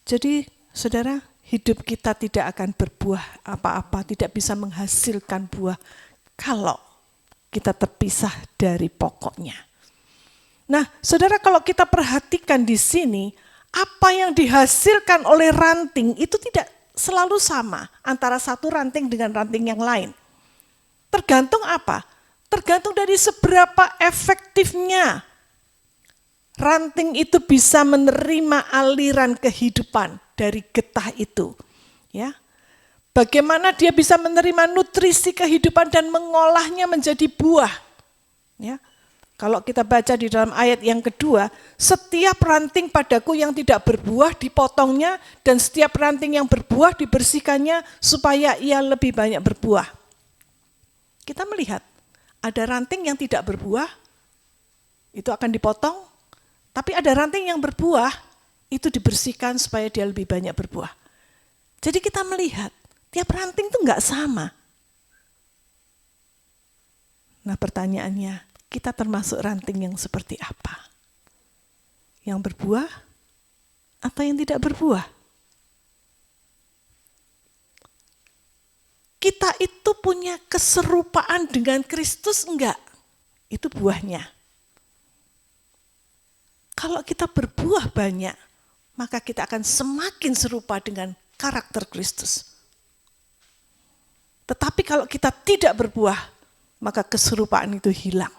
jadi saudara, hidup kita tidak akan berbuah apa-apa, tidak bisa menghasilkan buah kalau kita terpisah dari pokoknya. Nah, saudara, kalau kita perhatikan di sini, apa yang dihasilkan oleh ranting itu tidak selalu sama antara satu ranting dengan ranting yang lain. Tergantung apa? Tergantung dari seberapa efektifnya ranting itu bisa menerima aliran kehidupan dari getah itu. Ya. Bagaimana dia bisa menerima nutrisi kehidupan dan mengolahnya menjadi buah. Ya. Kalau kita baca di dalam ayat yang kedua, setiap ranting padaku yang tidak berbuah dipotongnya dan setiap ranting yang berbuah dibersihkannya supaya ia lebih banyak berbuah. Kita melihat ada ranting yang tidak berbuah, itu akan dipotong. Tapi ada ranting yang berbuah, itu dibersihkan supaya dia lebih banyak berbuah. Jadi kita melihat, tiap ranting itu enggak sama. Nah pertanyaannya, kita termasuk ranting yang seperti apa? Yang berbuah atau yang tidak berbuah? Kita itu punya keserupaan dengan Kristus enggak? Itu buahnya. Kalau kita berbuah banyak, maka kita akan semakin serupa dengan karakter Kristus. Tetapi kalau kita tidak berbuah, maka keserupaan itu hilang.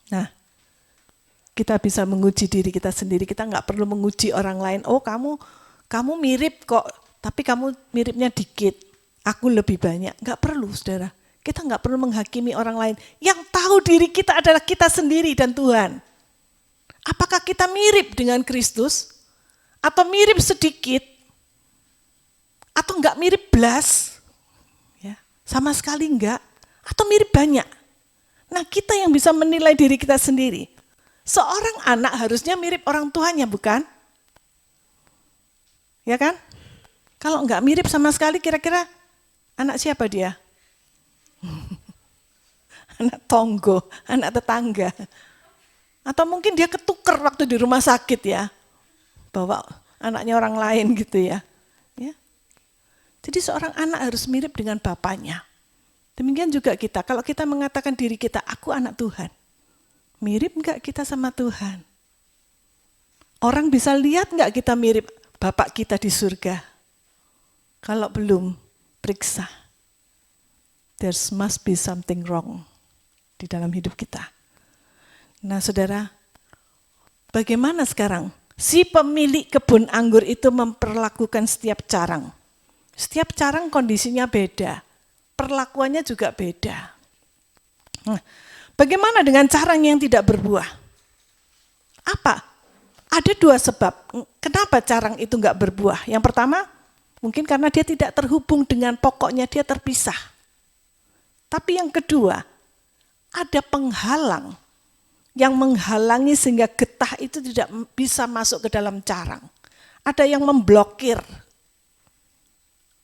Nah, kita bisa menguji diri kita sendiri, kita nggak perlu menguji orang lain. Oh kamu mirip kok, tapi kamu miripnya dikit, aku lebih banyak. Nggak perlu saudara. Kita nggak perlu menghakimi orang lain. Yang tahu diri kita adalah kita sendiri dan Tuhan. Apakah kita mirip dengan Kristus? Atau mirip sedikit? Atau nggak mirip belas? Ya, sama sekali enggak. Atau mirip banyak? Nah kita yang bisa menilai diri kita sendiri. Seorang anak harusnya mirip orang tuanya, bukan? Ya kan? Kalau nggak mirip sama sekali, kira-kira anak siapa dia? Anak tonggo, anak tetangga. Atau mungkin dia ketuker waktu di rumah sakit ya. Bawa anaknya orang lain gitu ya. Ya. Jadi seorang anak harus mirip dengan bapaknya. Demikian juga kita, kalau kita mengatakan diri kita, aku anak Tuhan. Mirip enggak kita sama Tuhan? Orang bisa lihat enggak kita mirip Bapak kita di surga? Kalau belum, periksa. There must be something wrong di dalam hidup kita. Nah saudara, bagaimana sekarang? Si pemilik kebun anggur itu memperlakukan setiap carang. Setiap carang kondisinya beda. Perlakuannya juga beda. Nah, bagaimana dengan carang yang tidak berbuah? Apa? Ada dua sebab. Kenapa carang itu enggak berbuah? Yang pertama, mungkin karena dia tidak terhubung dengan pokoknya, dia terpisah. Tapi yang kedua, ada penghalang yang menghalangi sehingga getah itu tidak bisa masuk ke dalam carang. Ada yang memblokir.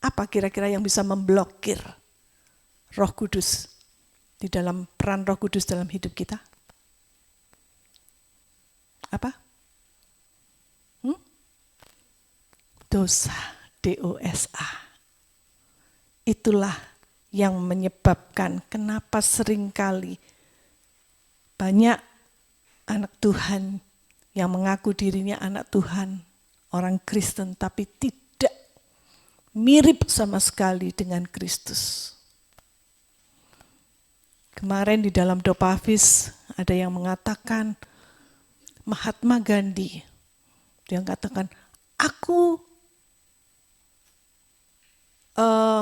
Apa kira-kira yang bisa memblokir Roh Kudus di dalam peran Roh Kudus dalam hidup kita? Apa? Dosa, D-O-S-A. Itulah yang menyebabkan kenapa seringkali banyak anak Tuhan yang mengaku dirinya anak Tuhan, orang Kristen, tapi tidak mirip sama sekali dengan Kristus. Kemarin di dalam Dopafis ada yang mengatakan, Mahatma Gandhi, dia mengatakan, aku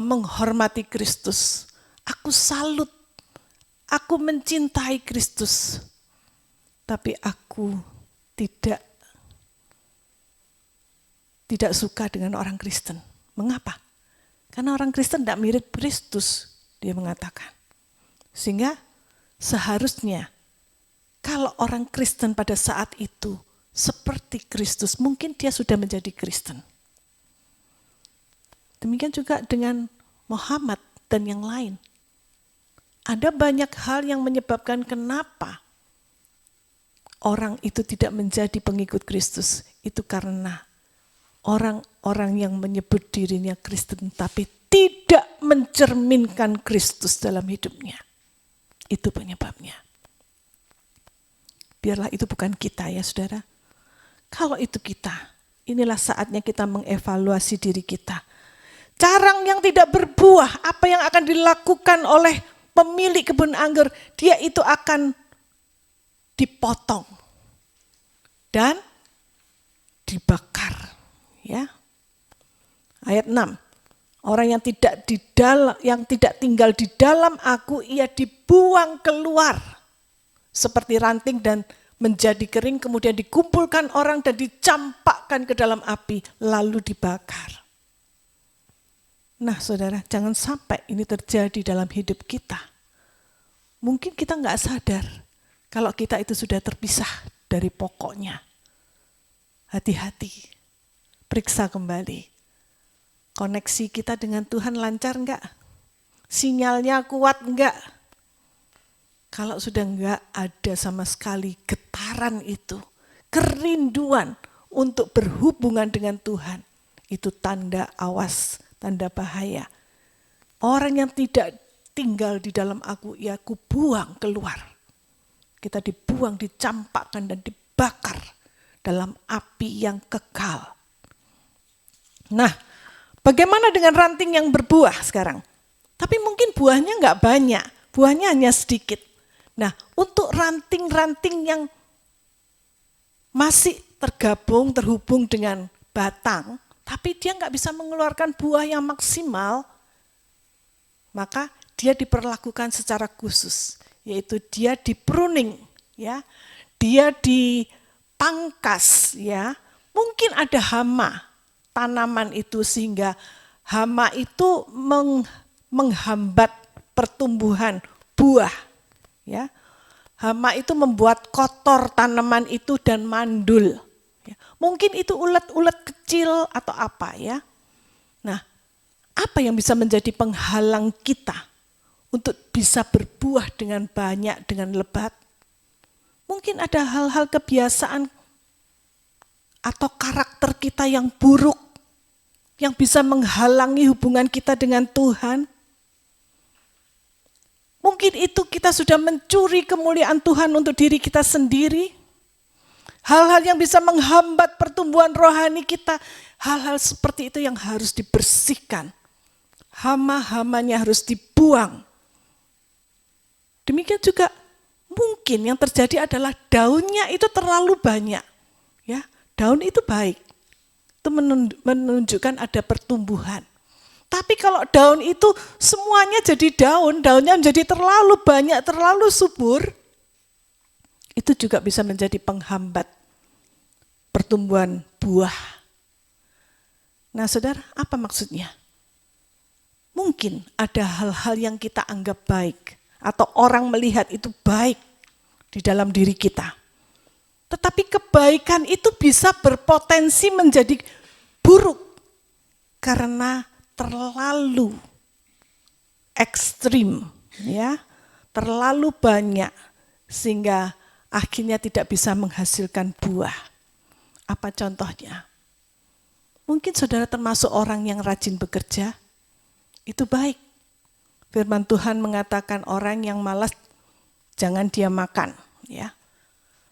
menghormati Kristus, aku salut, aku mencintai Kristus, tapi aku tidak suka dengan orang Kristen. Mengapa? Karena orang Kristen tidak mirip Kristus, dia mengatakan. Sehingga seharusnya kalau orang Kristen pada saat itu seperti Kristus, mungkin dia sudah menjadi Kristen. Demikian juga dengan Muhammad dan yang lain. Ada banyak hal yang menyebabkan kenapa orang itu tidak menjadi pengikut Kristus. Itu karena orang-orang yang menyebut dirinya Kristen tapi tidak mencerminkan Kristus dalam hidupnya. Itu penyebabnya. Biarlah itu bukan kita ya saudara. Kalau itu kita, inilah saatnya kita mengevaluasi diri kita. Carang yang tidak berbuah, apa yang akan dilakukan oleh pemilik kebun anggur, dia itu akan dipotong dan dibakar. Ya. Ayat 6. Orang yang tidak tinggal di dalam aku, ia dibuang keluar seperti ranting dan menjadi kering, kemudian dikumpulkan orang dan dicampakkan ke dalam api lalu dibakar. Nah saudara, jangan sampai ini terjadi dalam hidup kita. Mungkin kita nggak sadar kalau kita itu sudah terpisah dari pokoknya. Hati-hati, periksa kembali. Koneksi kita dengan Tuhan lancar nggak? Sinyalnya kuat nggak? Kalau sudah nggak ada sama sekali getaran itu, kerinduan untuk berhubungan dengan Tuhan, itu tanda awas, tanda bahaya. Orang yang tidak tinggal di dalam aku, ya aku buang keluar. Kita dibuang, dicampakkan dan dibakar dalam api yang kekal. Nah, bagaimana dengan ranting yang berbuah sekarang? Tapi mungkin buahnya nggak banyak, buahnya hanya sedikit. Nah, untuk ranting-ranting yang masih terhubung dengan batang, tapi dia nggak bisa mengeluarkan buah yang maksimal, maka dia diperlakukan secara khusus, yaitu dia di-pruning, ya, dia dipangkas, ya. Mungkin ada hama tanaman itu sehingga hama itu menghambat pertumbuhan buah, ya. Hama itu membuat kotor tanaman itu dan mandul. Ya. Mungkin itu ulat-ulat kecil atau apa ya. Nah, apa yang bisa menjadi penghalang kita untuk bisa berbuah dengan banyak, dengan lebat? Mungkin ada hal-hal kebiasaan atau karakter kita yang buruk yang bisa menghalangi hubungan kita dengan Tuhan? Mungkin itu kita sudah mencuri kemuliaan Tuhan untuk diri kita sendiri. Hal-hal yang bisa menghambat pertumbuhan rohani kita. Hal-hal seperti itu yang harus dibersihkan. Hama-hamanya harus dibuang. Demikian juga mungkin yang terjadi adalah daunnya itu terlalu banyak. Ya, daun itu baik. Itu menunjukkan ada pertumbuhan. Tapi kalau daun itu semuanya jadi daun, daunnya menjadi terlalu banyak, terlalu subur, itu juga bisa menjadi penghambat pertumbuhan buah. Nah saudara, apa maksudnya? Mungkin ada hal-hal yang kita anggap baik, atau orang melihat itu baik di dalam diri kita. Tetapi kebaikan itu bisa berpotensi menjadi buruk, karena terlalu ekstrim, ya, terlalu banyak sehingga akhirnya tidak bisa menghasilkan buah. Apa contohnya? Mungkin saudara termasuk orang yang rajin bekerja, itu baik. Firman Tuhan mengatakan orang yang malas jangan dia makan, ya.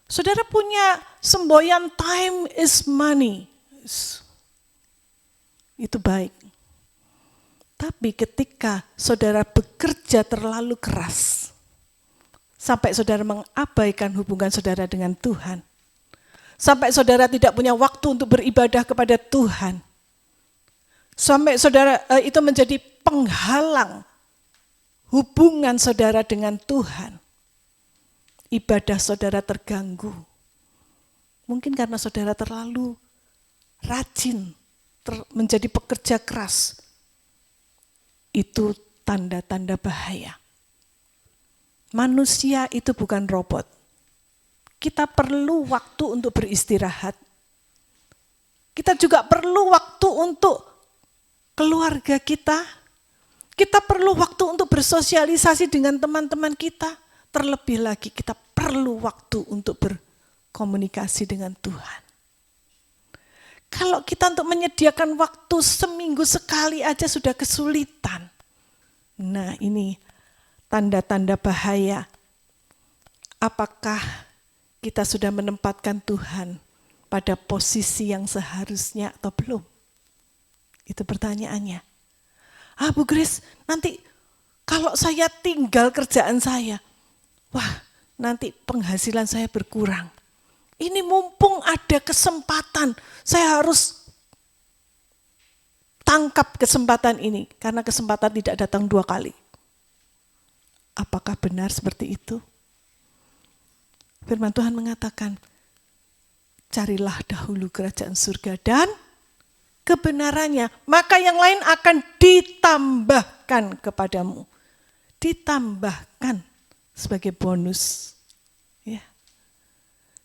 Saudara punya semboyan time is money, itu baik. Tapi ketika saudara bekerja terlalu keras, sampai saudara mengabaikan hubungan saudara dengan Tuhan, sampai saudara tidak punya waktu untuk beribadah kepada Tuhan, sampai saudara itu menjadi penghalang hubungan saudara dengan Tuhan, ibadah saudara terganggu. Mungkin karena saudara terlalu rajin, menjadi pekerja keras. Itu tanda-tanda bahaya. Manusia itu bukan robot. Kita perlu waktu untuk beristirahat. Kita juga perlu waktu untuk keluarga kita. Kita perlu waktu untuk bersosialisasi dengan teman-teman kita. Terlebih lagi kita perlu waktu untuk berkomunikasi dengan Tuhan. Kalau kita untuk menyediakan waktu seminggu sekali aja sudah kesulitan. Nah ini tanda-tanda bahaya. Apakah kita sudah menempatkan Tuhan pada posisi yang seharusnya atau belum? Itu pertanyaannya. Bu Grace, nanti kalau saya tinggal kerjaan saya, wah nanti penghasilan saya berkurang. Ini mumpung ada kesempatan, saya harus tangkap kesempatan ini, karena kesempatan tidak datang 2 kali. Apakah benar seperti itu? Firman Tuhan mengatakan, carilah dahulu kerajaan surga dan kebenarannya, maka yang lain akan ditambahkan kepadamu. Ditambahkan sebagai bonus. Ya.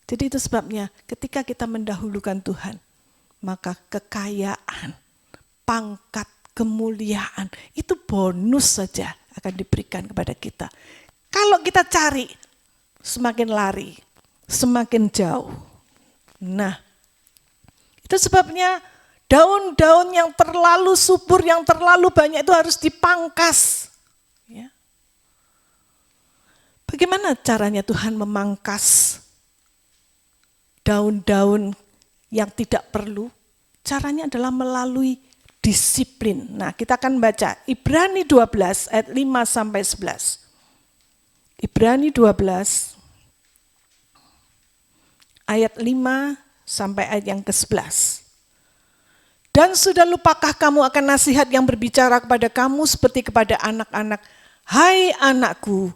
Jadi itu sebabnya ketika kita mendahulukan Tuhan, maka kekayaan, pangkat, kemuliaan, itu bonus saja akan diberikan kepada kita. Kalau kita cari, semakin lari, semakin jauh. Nah, itu sebabnya daun-daun yang terlalu subur, yang terlalu banyak itu harus dipangkas. Ya. Bagaimana caranya Tuhan memangkas daun-daun yang tidak perlu? Caranya adalah melalui disiplin. Nah, kita akan baca Ibrani 12 ayat 5 sampai 11. Ibrani 12 ayat 5 sampai ayat yang ke-11. Dan sudah lupakah kamu akan nasihat yang berbicara kepada kamu seperti kepada anak-anak? Hai anakku,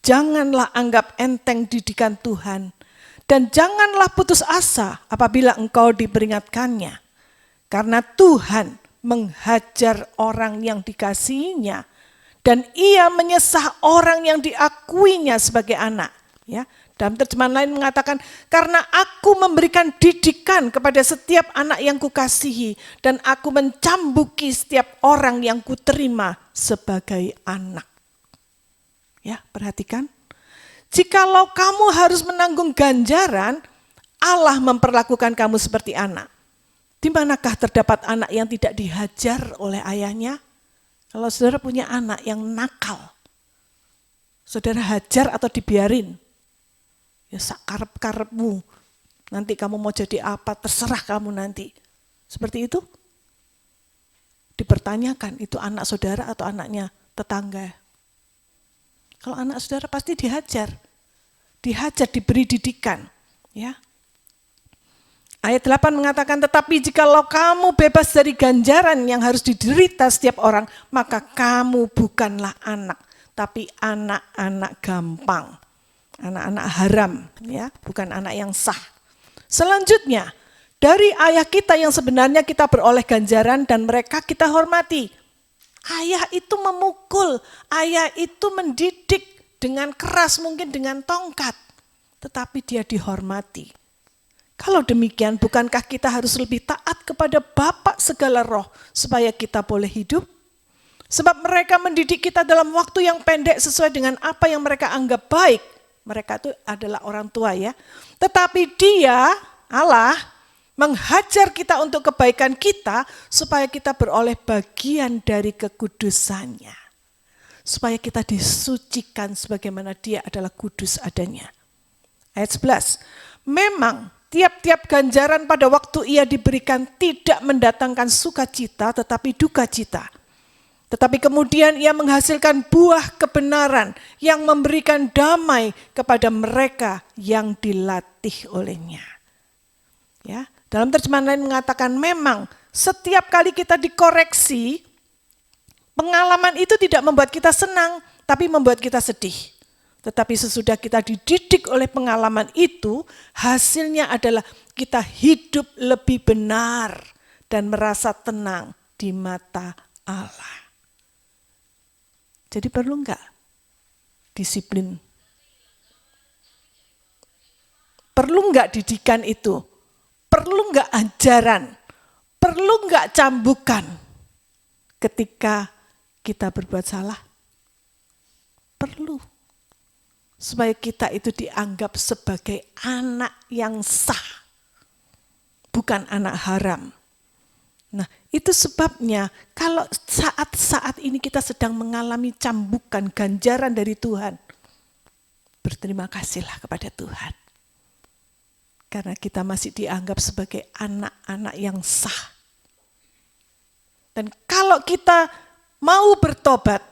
janganlah anggap enteng didikan Tuhan. Dan janganlah putus asa apabila engkau diperingatkannya. Karena Tuhan menghajar orang yang dikasihinya. Dan ia menyesah orang yang diakuinya sebagai anak. Ya, dalam terjemahan lain mengatakan, karena aku memberikan didikan kepada setiap anak yang kukasihi. Dan aku mencambuki setiap orang yang kuterima sebagai anak. Ya, perhatikan. Jikalau kamu harus menanggung ganjaran, Allah memperlakukan kamu seperti anak. Di manakah terdapat anak yang tidak dihajar oleh ayahnya? Kalau saudara punya anak yang nakal, saudara hajar atau dibiarin? Ya sakarep-karepmu, nanti kamu mau jadi apa, terserah kamu nanti. Seperti itu? Dipertanyakan, itu anak saudara atau anaknya tetangga? Kalau anak saudara pasti dihajar, diberi didikan. Ya. Ayat 8 mengatakan, tetapi jikalau kamu bebas dari ganjaran yang harus diderita setiap orang, maka kamu bukanlah anak, tapi anak-anak gampang. Anak-anak haram, ya, bukan anak yang sah. Selanjutnya, dari ayah kita yang sebenarnya kita beroleh ganjaran dan mereka kita hormati. Ayah itu memukul, ayah itu mendidik dengan keras, mungkin dengan tongkat, tetapi dia dihormati. Kalau demikian, bukankah kita harus lebih taat kepada Bapa segala roh supaya kita boleh hidup? Sebab mereka mendidik kita dalam waktu yang pendek sesuai dengan apa yang mereka anggap baik. Mereka itu adalah orang tua ya. Tetapi Dia, Allah, menghajar kita untuk kebaikan kita supaya kita beroleh bagian dari kekudusannya. Supaya kita disucikan sebagaimana Dia adalah kudus adanya. Ayat 11, memang tiap-tiap ganjaran pada waktu ia diberikan tidak mendatangkan sukacita tetapi duka cita. Tetapi kemudian ia menghasilkan buah kebenaran yang memberikan damai kepada mereka yang dilatih olehnya. Ya, dalam terjemahan lain mengatakan memang setiap kali kita dikoreksi, pengalaman itu tidak membuat kita senang, tapi membuat kita sedih. Tetapi sesudah kita dididik oleh pengalaman itu, hasilnya adalah kita hidup lebih benar dan merasa tenang di mata Allah. Jadi perlu enggak disiplin? Perlu enggak didikan itu? Perlu enggak ajaran? Perlu enggak cambukan ketika kita berbuat salah? Perlu. Supaya kita itu dianggap sebagai anak yang sah, bukan anak haram. Nah, itu sebabnya kalau saat-saat ini kita sedang mengalami cambukan ganjaran dari Tuhan, berterima kasihlah kepada Tuhan. Karena kita masih dianggap sebagai anak-anak yang sah. Dan kalau kita mau bertobat,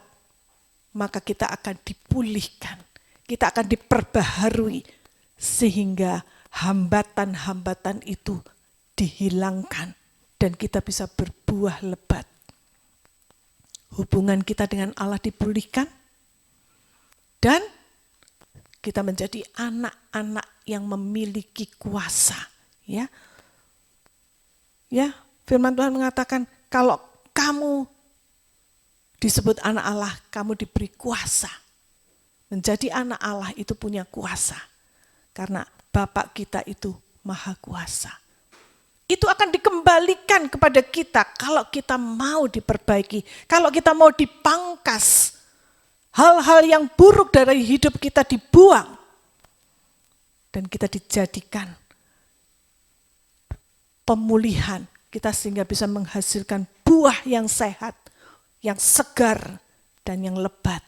maka kita akan dipulihkan. Kita akan diperbaharui sehingga hambatan-hambatan itu dihilangkan. Dan kita bisa berbuah lebat. Hubungan kita dengan Allah dipulihkan. Dan kita menjadi anak-anak yang memiliki kuasa. Ya, firman Tuhan mengatakan kalau kamu disebut anak Allah, kamu diberi kuasa. Menjadi anak Allah itu punya kuasa. Karena Bapa kita itu maha kuasa. Itu akan dikembalikan kepada kita kalau kita mau diperbaiki, kalau kita mau dipangkas, hal-hal yang buruk dari hidup kita dibuang, dan kita dijadikan pemulihan, kita sehingga bisa menghasilkan buah yang sehat, yang segar, dan yang lebat.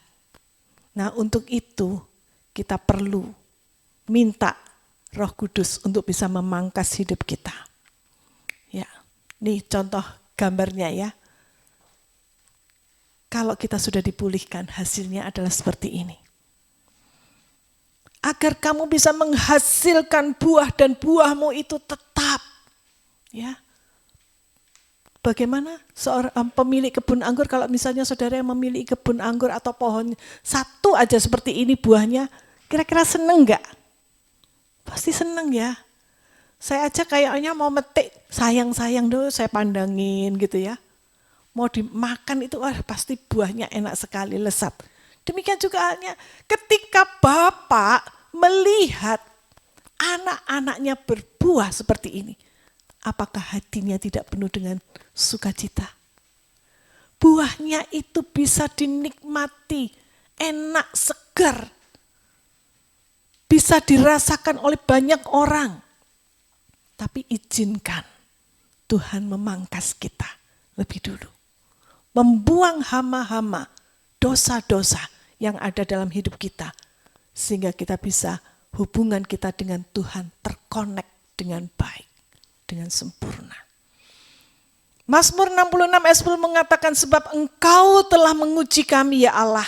Nah, untuk itu kita perlu minta Roh Kudus untuk bisa memangkas hidup kita. Ya, ini contoh gambarnya ya. Kalau kita sudah dipulihkan, hasilnya adalah seperti ini. Agar kamu bisa menghasilkan buah dan buahmu itu tetap. Ya. Bagaimana seorang pemilik kebun anggur, kalau misalnya saudara yang memiliki kebun anggur atau pohon satu aja seperti ini buahnya, kira-kira seneng gak? Pasti seneng ya. Saya aja kayaknya mau metik, sayang-sayang dulu saya pandangin gitu ya. Mau dimakan itu pasti buahnya enak sekali, lezat. Demikian juga halnya ketika Bapak melihat anak-anaknya berbuah seperti ini. Apakah hatinya tidak penuh dengan sukacita? Buahnya itu bisa dinikmati, enak, segar. Bisa dirasakan oleh banyak orang. Tapi izinkan Tuhan memangkas kita lebih dulu. Membuang hama-hama, dosa-dosa yang ada dalam hidup kita. Sehingga kita bisa hubungan kita dengan Tuhan terkonek dengan baik, dengan sempurna. Mazmur 66 ayat 10 mengatakan, sebab Engkau telah menguji kami ya Allah,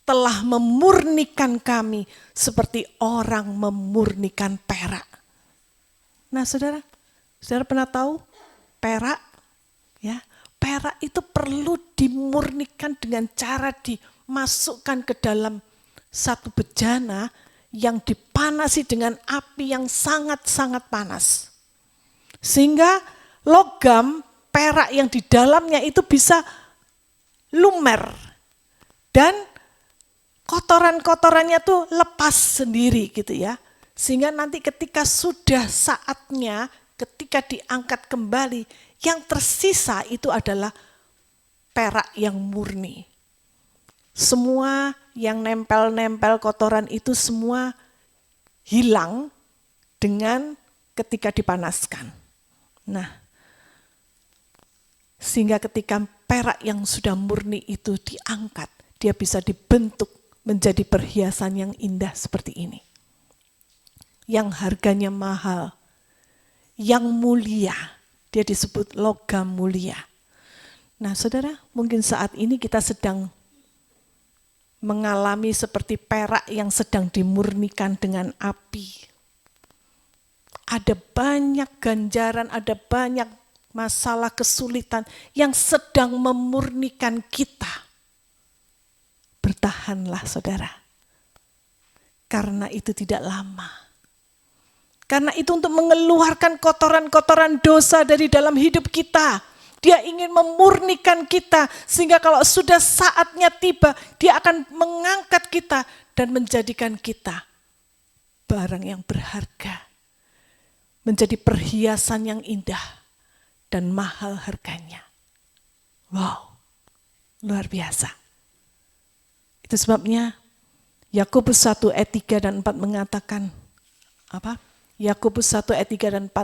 telah memurnikan kami seperti orang memurnikan perak. Nah saudara pernah tahu perak? Ya, perak itu perlu dimurnikan dengan cara dimasukkan ke dalam satu bejana yang dipanasi dengan api yang sangat-sangat panas. Sehingga logam perak yang di dalamnya itu bisa lumer dan kotoran-kotorannya tuh lepas sendiri gitu ya. Sehingga nanti ketika sudah saatnya, ketika diangkat kembali, yang tersisa itu adalah perak yang murni. Semua yang nempel-nempel kotoran itu semua hilang dengan ketika dipanaskan. Nah, sehingga ketika perak yang sudah murni itu diangkat, dia bisa dibentuk menjadi perhiasan yang indah seperti ini. Yang harganya mahal, yang mulia, dia disebut logam mulia. Nah saudara, mungkin saat ini kita sedang mengalami seperti perak yang sedang dimurnikan dengan api. Ada banyak ganjaran, ada banyak masalah kesulitan yang sedang memurnikan kita. Bertahanlah saudara. Karena itu tidak lama. Karena itu untuk mengeluarkan kotoran-kotoran dosa dari dalam hidup kita. Dia ingin memurnikan kita sehingga kalau sudah saatnya tiba, dia akan mengangkat kita dan menjadikan kita barang yang berharga. Menjadi perhiasan yang indah dan mahal harganya. Wow, luar biasa. Itu sebabnya Yakobus 1 ayat 3 dan 4 mengatakan apa? Yakobus 1 ayat 3 dan 4.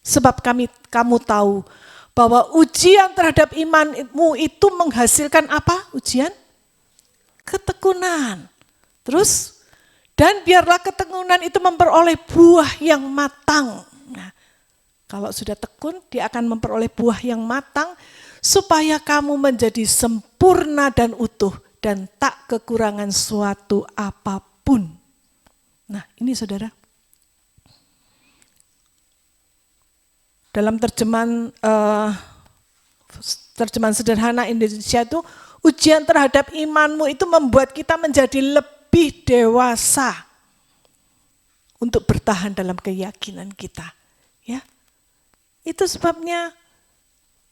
Sebab kamu tahu bahwa ujian terhadap imanmu itu menghasilkan apa? Ujian? Ketekunan. Terus, dan biarlah ketekunan itu memperoleh buah yang matang. Nah, kalau sudah tekun, dia akan memperoleh buah yang matang supaya kamu menjadi sempurna dan utuh dan tak kekurangan suatu apapun. Nah, ini saudara. Dalam terjemahan sederhana Indonesia itu, ujian terhadap imanmu itu membuat kita menjadi lebih dewasa untuk bertahan dalam keyakinan kita. Ya, itu sebabnya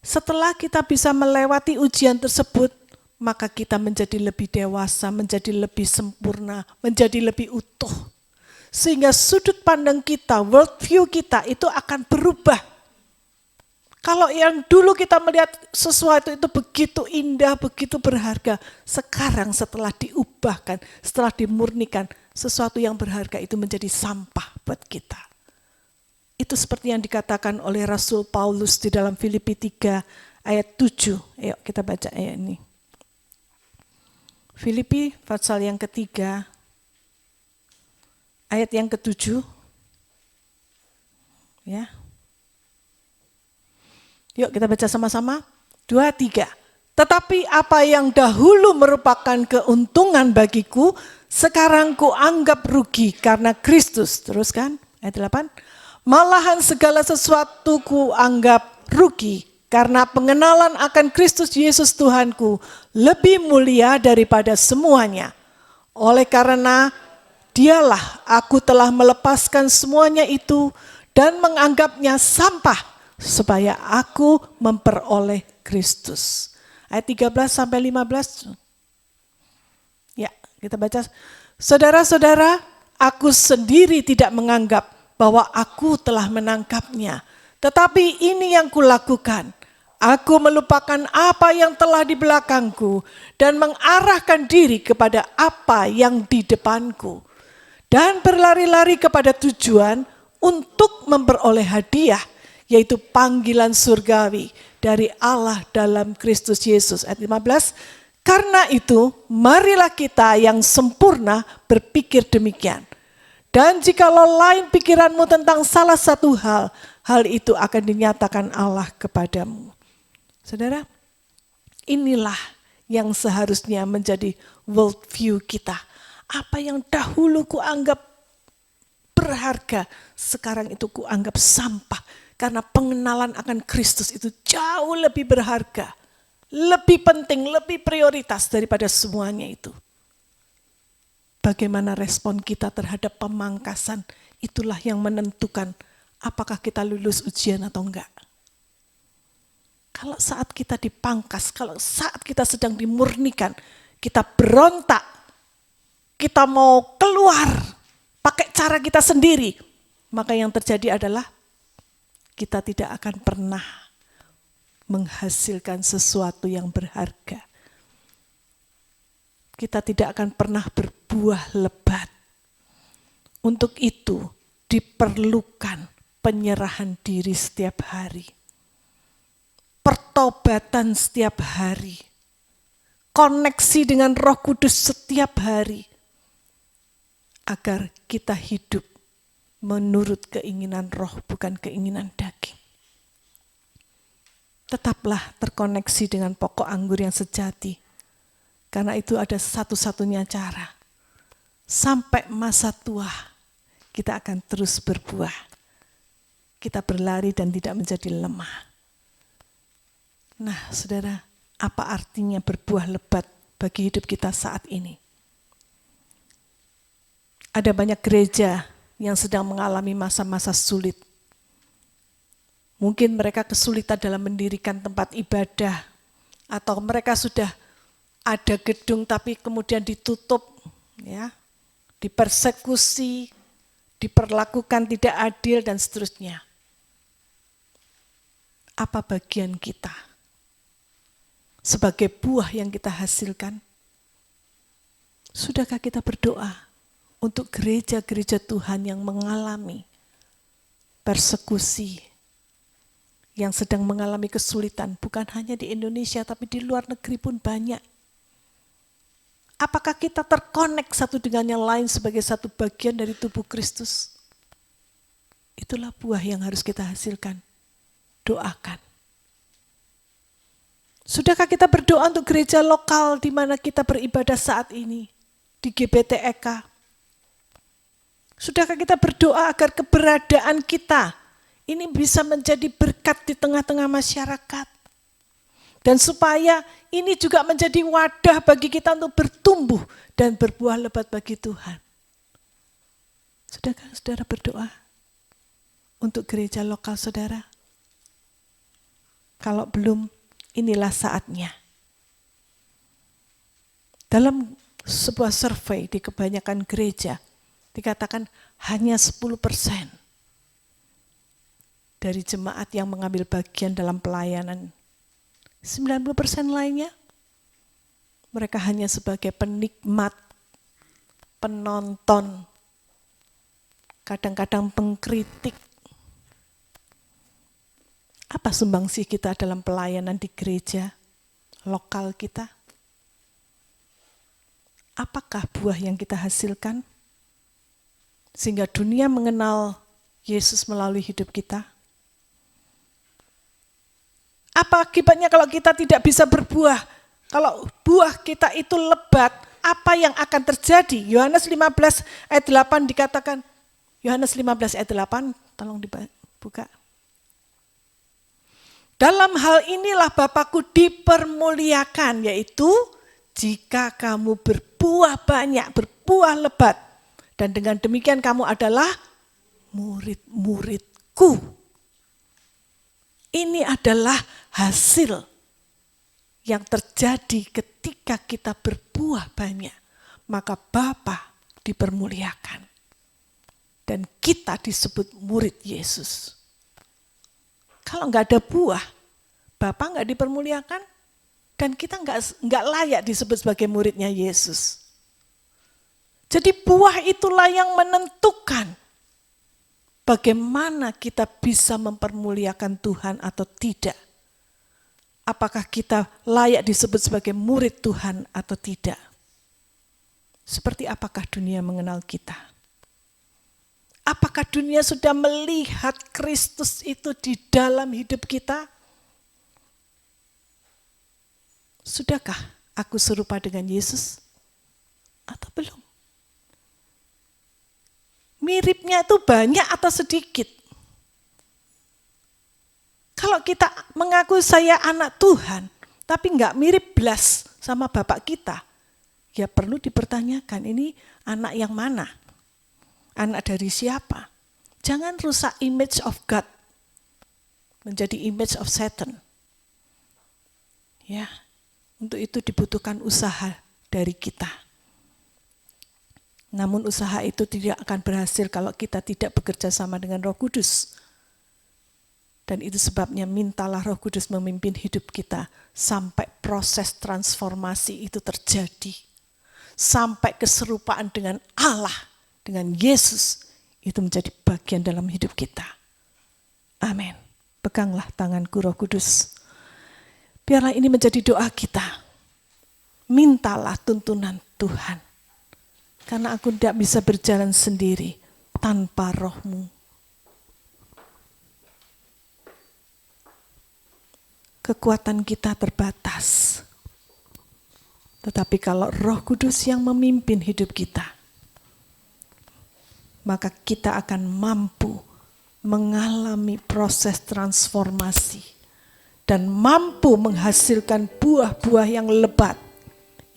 setelah kita bisa melewati ujian tersebut, maka kita menjadi lebih dewasa, menjadi lebih sempurna, menjadi lebih utuh. Sehingga sudut pandang kita, worldview kita itu akan berubah. Kalau yang dulu kita melihat sesuatu itu begitu indah, begitu berharga, sekarang setelah diubahkan, setelah dimurnikan, sesuatu yang berharga itu menjadi sampah buat kita. Itu seperti yang dikatakan oleh Rasul Paulus di dalam Filipi 3 ayat 7. Ayo kita baca ayat ini. Filipi pasal yang ketiga, ayat yang ke-7. Ya. Yuk kita baca sama-sama. 2, 3. Tetapi apa yang dahulu merupakan keuntungan bagiku, sekarang kuanggap rugi karena Kristus. Teruskan, ayat 8. Malahan segala sesuatu kuanggap rugi karena pengenalan akan Kristus Yesus Tuhanku lebih mulia daripada semuanya. Oleh karena dialah aku telah melepaskan semuanya itu dan menganggapnya sampah supaya aku memperoleh Kristus. Ayat 13 sampai 15. Ya, kita baca. Saudara-saudara, aku sendiri tidak menganggap bahwa aku telah menangkapnya. Tetapi ini yang kulakukan. Aku melupakan apa yang telah di belakangku dan mengarahkan diri kepada apa yang di depanku. Dan berlari-lari kepada tujuan untuk memperoleh hadiah yaitu panggilan surgawi dari Allah dalam Kristus Yesus. Ayat 15, karena itu marilah kita yang sempurna berpikir demikian. Dan jikalau lain pikiranmu tentang salah satu hal, hal itu akan dinyatakan Allah kepadamu. Saudara, inilah yang seharusnya menjadi world view kita. Apa yang dahulu kuanggap berharga, sekarang itu kuanggap sampah. Karena pengenalan akan Kristus itu jauh lebih berharga, lebih penting, lebih prioritas daripada semuanya itu. Bagaimana respon kita terhadap pemangkasan, itulah yang menentukan apakah kita lulus ujian atau enggak. Kalau saat kita dipangkas, kalau saat kita sedang dimurnikan, kita berontak, kita mau keluar pakai cara kita sendiri, maka yang terjadi adalah kita tidak akan pernah menghasilkan sesuatu yang berharga. Kita tidak akan pernah berbuah lebat. Untuk itu diperlukan penyerahan diri setiap hari. Pertobatan setiap hari. Koneksi dengan Roh Kudus setiap hari. Agar kita hidup menurut keinginan roh, bukan keinginan daging. Tetaplah terkoneksi dengan pokok anggur yang sejati. Karena itu ada satu-satunya cara. Sampai masa tua, kita akan terus berbuah. Kita berlari dan tidak menjadi lemah. Nah, saudara, apa artinya berbuah lebat bagi hidup kita saat ini? Ada banyak gereja yang sedang mengalami masa-masa sulit. Mungkin mereka kesulitan dalam mendirikan tempat ibadah, atau mereka sudah ada gedung tapi kemudian ditutup, ya, dipersekusi, diperlakukan tidak adil dan seterusnya. Apa bagian kita sebagai buah yang kita hasilkan? Sudahkah kita berdoa untuk gereja-gereja Tuhan yang mengalami persekusi, yang sedang mengalami kesulitan, bukan hanya di Indonesia tapi di luar negeri pun banyak. Apakah kita terkonek satu dengan yang lain sebagai satu bagian dari tubuh Kristus? Itulah buah yang harus kita hasilkan. Doakan. Sudahkah kita berdoa untuk gereja lokal di mana kita beribadah saat ini? Di GBTEK. Sudahkah kita berdoa agar keberadaan kita ini bisa menjadi berkat di tengah-tengah masyarakat? Dan supaya ini juga menjadi wadah bagi kita untuk bertumbuh dan berbuah lebat bagi Tuhan. Sudahkah saudara berdoa untuk gereja lokal saudara? Kalau belum, inilah saatnya. Dalam sebuah survei di kebanyakan gereja, dikatakan hanya 10% dari jemaat yang mengambil bagian dalam pelayanan. 90% lainnya, mereka hanya sebagai penikmat, penonton, kadang-kadang pengkritik. Apa sumbangsih kita dalam pelayanan di gereja lokal kita? Apakah buah yang kita hasilkan? Sehingga dunia mengenal Yesus melalui hidup kita? Apa akibatnya kalau kita tidak bisa berbuah? Kalau buah kita itu lebat, apa yang akan terjadi? Yohanes 15 ayat 8 dikatakan, Yohanes 15 ayat 8, tolong dibuka. Dalam hal inilah Bapakku dipermuliakan, yaitu jika kamu berbuah banyak, berbuah lebat. Dan dengan demikian kamu adalah murid-muridku. Ini adalah hasil yang terjadi ketika kita berbuah banyak. Maka Bapa dipermuliakan. Dan kita disebut murid Yesus. Kalau nggak ada buah, Bapa nggak dipermuliakan. Dan kita nggak layak disebut sebagai muridnya Yesus. Jadi buah itulah yang menentukan bagaimana kita bisa mempermuliakan Tuhan atau tidak. Apakah kita layak disebut sebagai murid Tuhan atau tidak. Seperti apakah dunia mengenal kita? Apakah dunia sudah melihat Kristus itu di dalam hidup kita? Sudahkah aku serupa dengan Yesus? Atau belum? Miripnya itu banyak atau sedikit? Kalau kita mengaku saya anak Tuhan, tapi nggak mirip belas sama bapak kita, ya perlu dipertanyakan, ini anak yang mana? Anak dari siapa? Jangan rusak image of God menjadi image of Satan. Ya, untuk itu dibutuhkan usaha dari kita. Namun usaha itu tidak akan berhasil kalau kita tidak bekerja sama dengan Roh Kudus. Dan itu sebabnya mintalah Roh Kudus memimpin hidup kita sampai proses transformasi itu terjadi. Sampai keserupaan dengan Allah, dengan Yesus, itu menjadi bagian dalam hidup kita. Amin. Peganglah tanganku Roh Kudus. Biarlah ini menjadi doa kita. Mintalah tuntunan Tuhan. Karena aku tidak bisa berjalan sendiri tanpa Roh-Mu. Kekuatan kita terbatas. Tetapi kalau Roh Kudus yang memimpin hidup kita, maka kita akan mampu mengalami proses transformasi dan mampu menghasilkan buah-buah yang lebat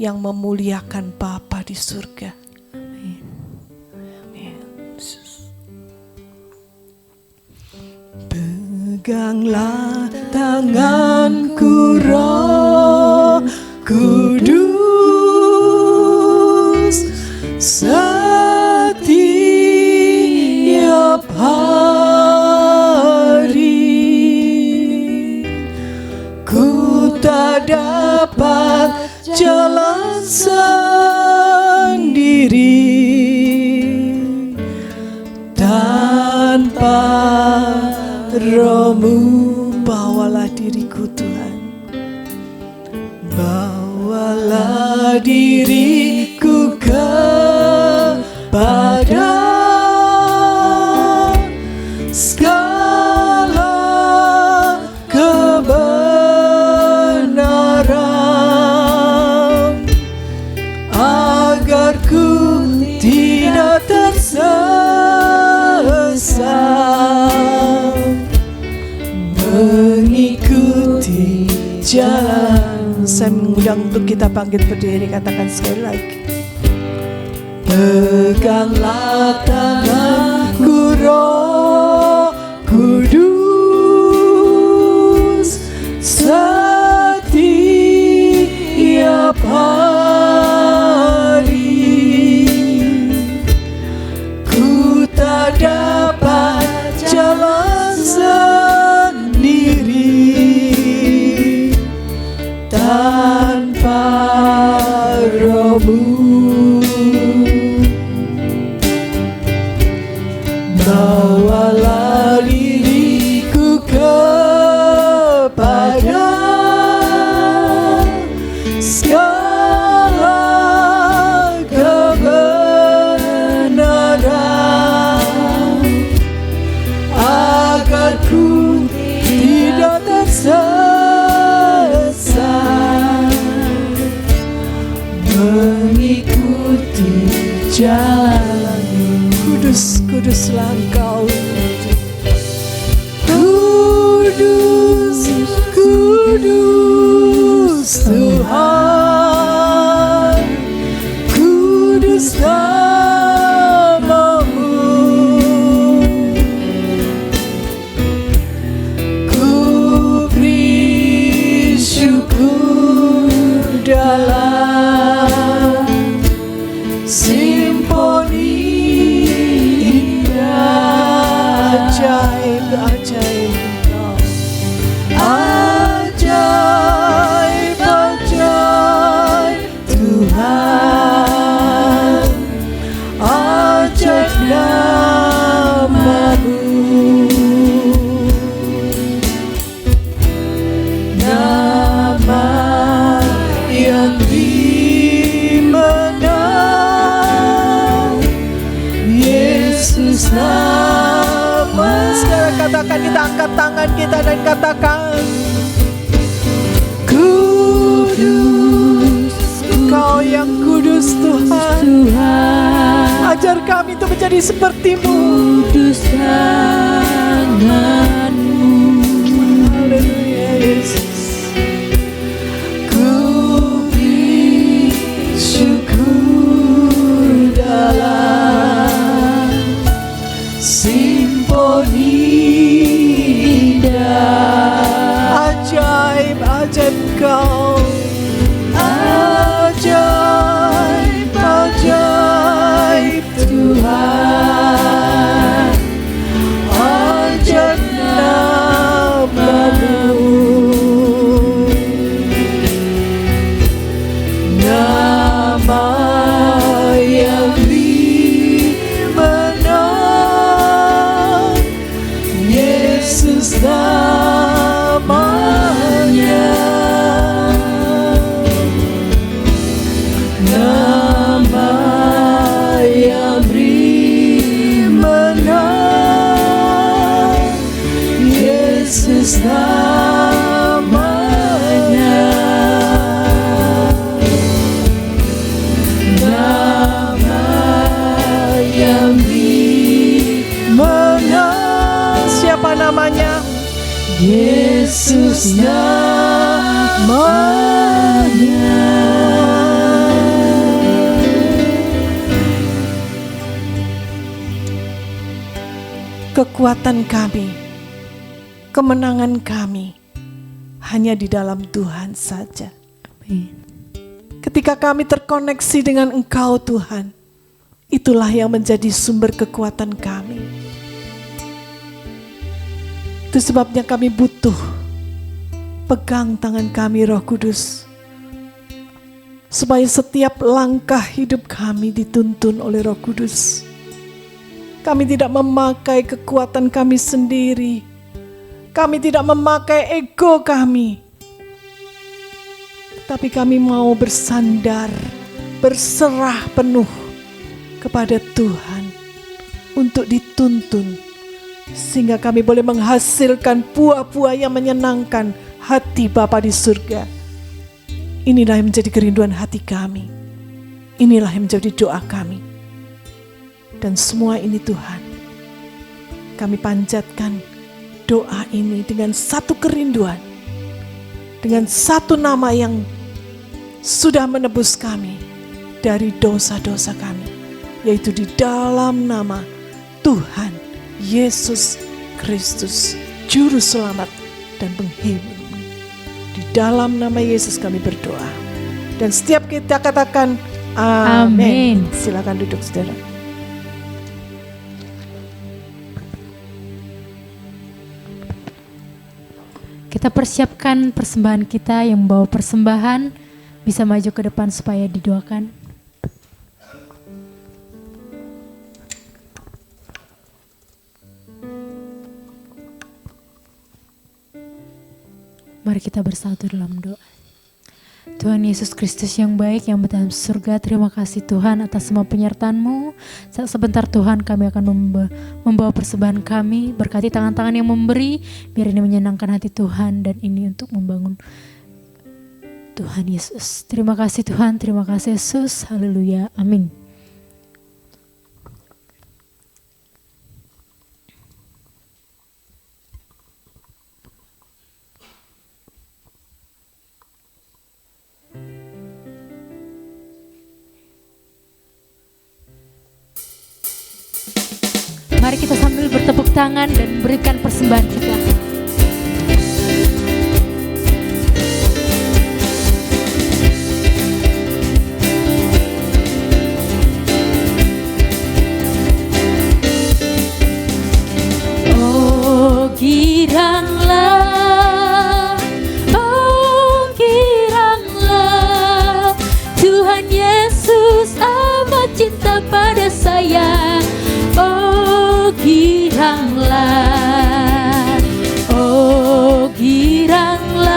yang memuliakan Bapa di surga. Amin. Peganglah tanganku Roh Kudus, setiap hari ku tak dapat jalan sendiri tanpa Roh-Mu. Bawalah diriku Tuhan, bawalah diriku kepada segala kebenaran, agar ku tidak tersesat, mengikuti jalan. Saya mengundang untuk kita bangkit berdiri, katakan sekali lagi. Peganglah tanganku Roh Kudus, setiap hari ku tak dapat jalan sendiri tanpa Roh-Mu. Bawalah diriku kepada segala kebenaran, agar ku tidak tersesat, mengikuti jalan. Kudus, kuduslah Engkau. Kudus, kudus Tuhan, kudus nama-Mu. Ku beri syukur dalam simfoni ajaib, ajaib Engkau, ajaib, ajaib. silakan kita angkat tangan kita dan katakan, kudus, Engkau yang kudus Tuhan. Ajar kami untuk menjadi seperti-Mu. Kudus tangan-Mu. Haleluya Yesus. Ku beri syukur dalam simfoni indah. Ajaib, ajaib Kau. Ajaib, ajaib Tuhan. Ajaib nama-Mu. Nama yang dimenang, Yesus namanya. Nama yang dimenang, Yesus namanya. Nama yang dimenang. Siapa namanya? Yesus namanya. Kekuatan kami, kemenangan kami hanya di dalam Tuhan saja. Amin. Ketika kami terkoneksi dengan Engkau Tuhan, itulah yang menjadi sumber kekuatan kami. Itu sebabnya kami butuh pegang tangan kami Roh Kudus, supaya setiap langkah hidup kami dituntun oleh Roh Kudus. Kami tidak memakai kekuatan kami sendiri. Kami tidak memakai ego kami. Tapi kami mau bersandar, berserah penuh kepada Tuhan untuk dituntun. Sehingga kami boleh menghasilkan buah-buah yang menyenangkan hati Bapa di surga. Inilah yang menjadi kerinduan hati kami. Inilah yang menjadi doa kami. Dan semua ini Tuhan, kami panjatkan doa ini dengan satu kerinduan, dengan satu nama yang sudah menebus kami dari dosa-dosa kami, yaitu di dalam nama Tuhan Yesus Kristus, Juru Selamat dan Penghibur. Di dalam nama Yesus kami berdoa. Dan setiap kita katakan amin. Silakan duduk saudara. Kita persiapkan persembahan kita. Yang membawa persembahan bisa maju ke depan supaya didoakan. Mari kita bersatu dalam doa. Tuhan Yesus Kristus yang baik, yang berada di surga, terima kasih Tuhan atas semua penyertaan-Mu. Sebentar Tuhan kami akan membawa persembahan kami, berkati tangan-tangan yang memberi, biar ini menyenangkan hati Tuhan dan ini untuk membangun Tuhan Yesus. Terima kasih Tuhan, terima kasih Yesus, haleluya, amin. Mari kita sambil bertepuk tangan dan berikan persembahan kita. Oh giranglah Tuhan Yesus amat cinta pada saya. Oh giranglah, oh giranglah,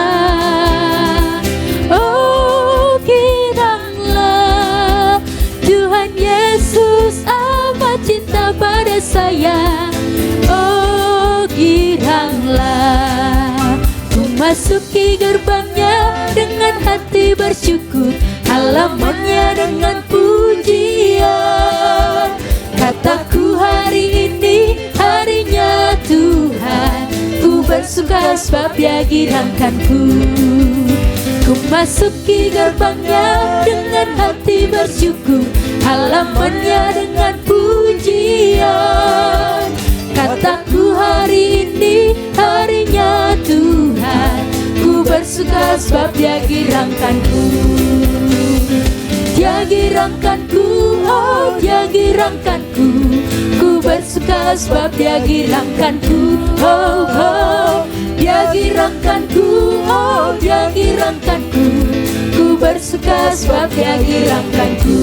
oh giranglah, Tuhan Yesus amat cinta pada saya. Oh giranglah. masuki gerbangnya dengan hati bersyukur, halamannya dengan pujian. Kataku hari ini harinya Tuhan, ku bersuka sebab Dia girangkanku. Ku masuki gerbangnya dengan hati bersyukur, halamannya dengan pujian. Kataku hari ini harinya Tuhan, ku bersuka sebab Dia girangkanku. Dia girangkanku, oh Dia girangkanku, ku bersuka sebab Dia girangkanku. Oh, oh, Dia girangkanku, oh Dia girangkanku, ku bersuka sebab Dia girangkanku.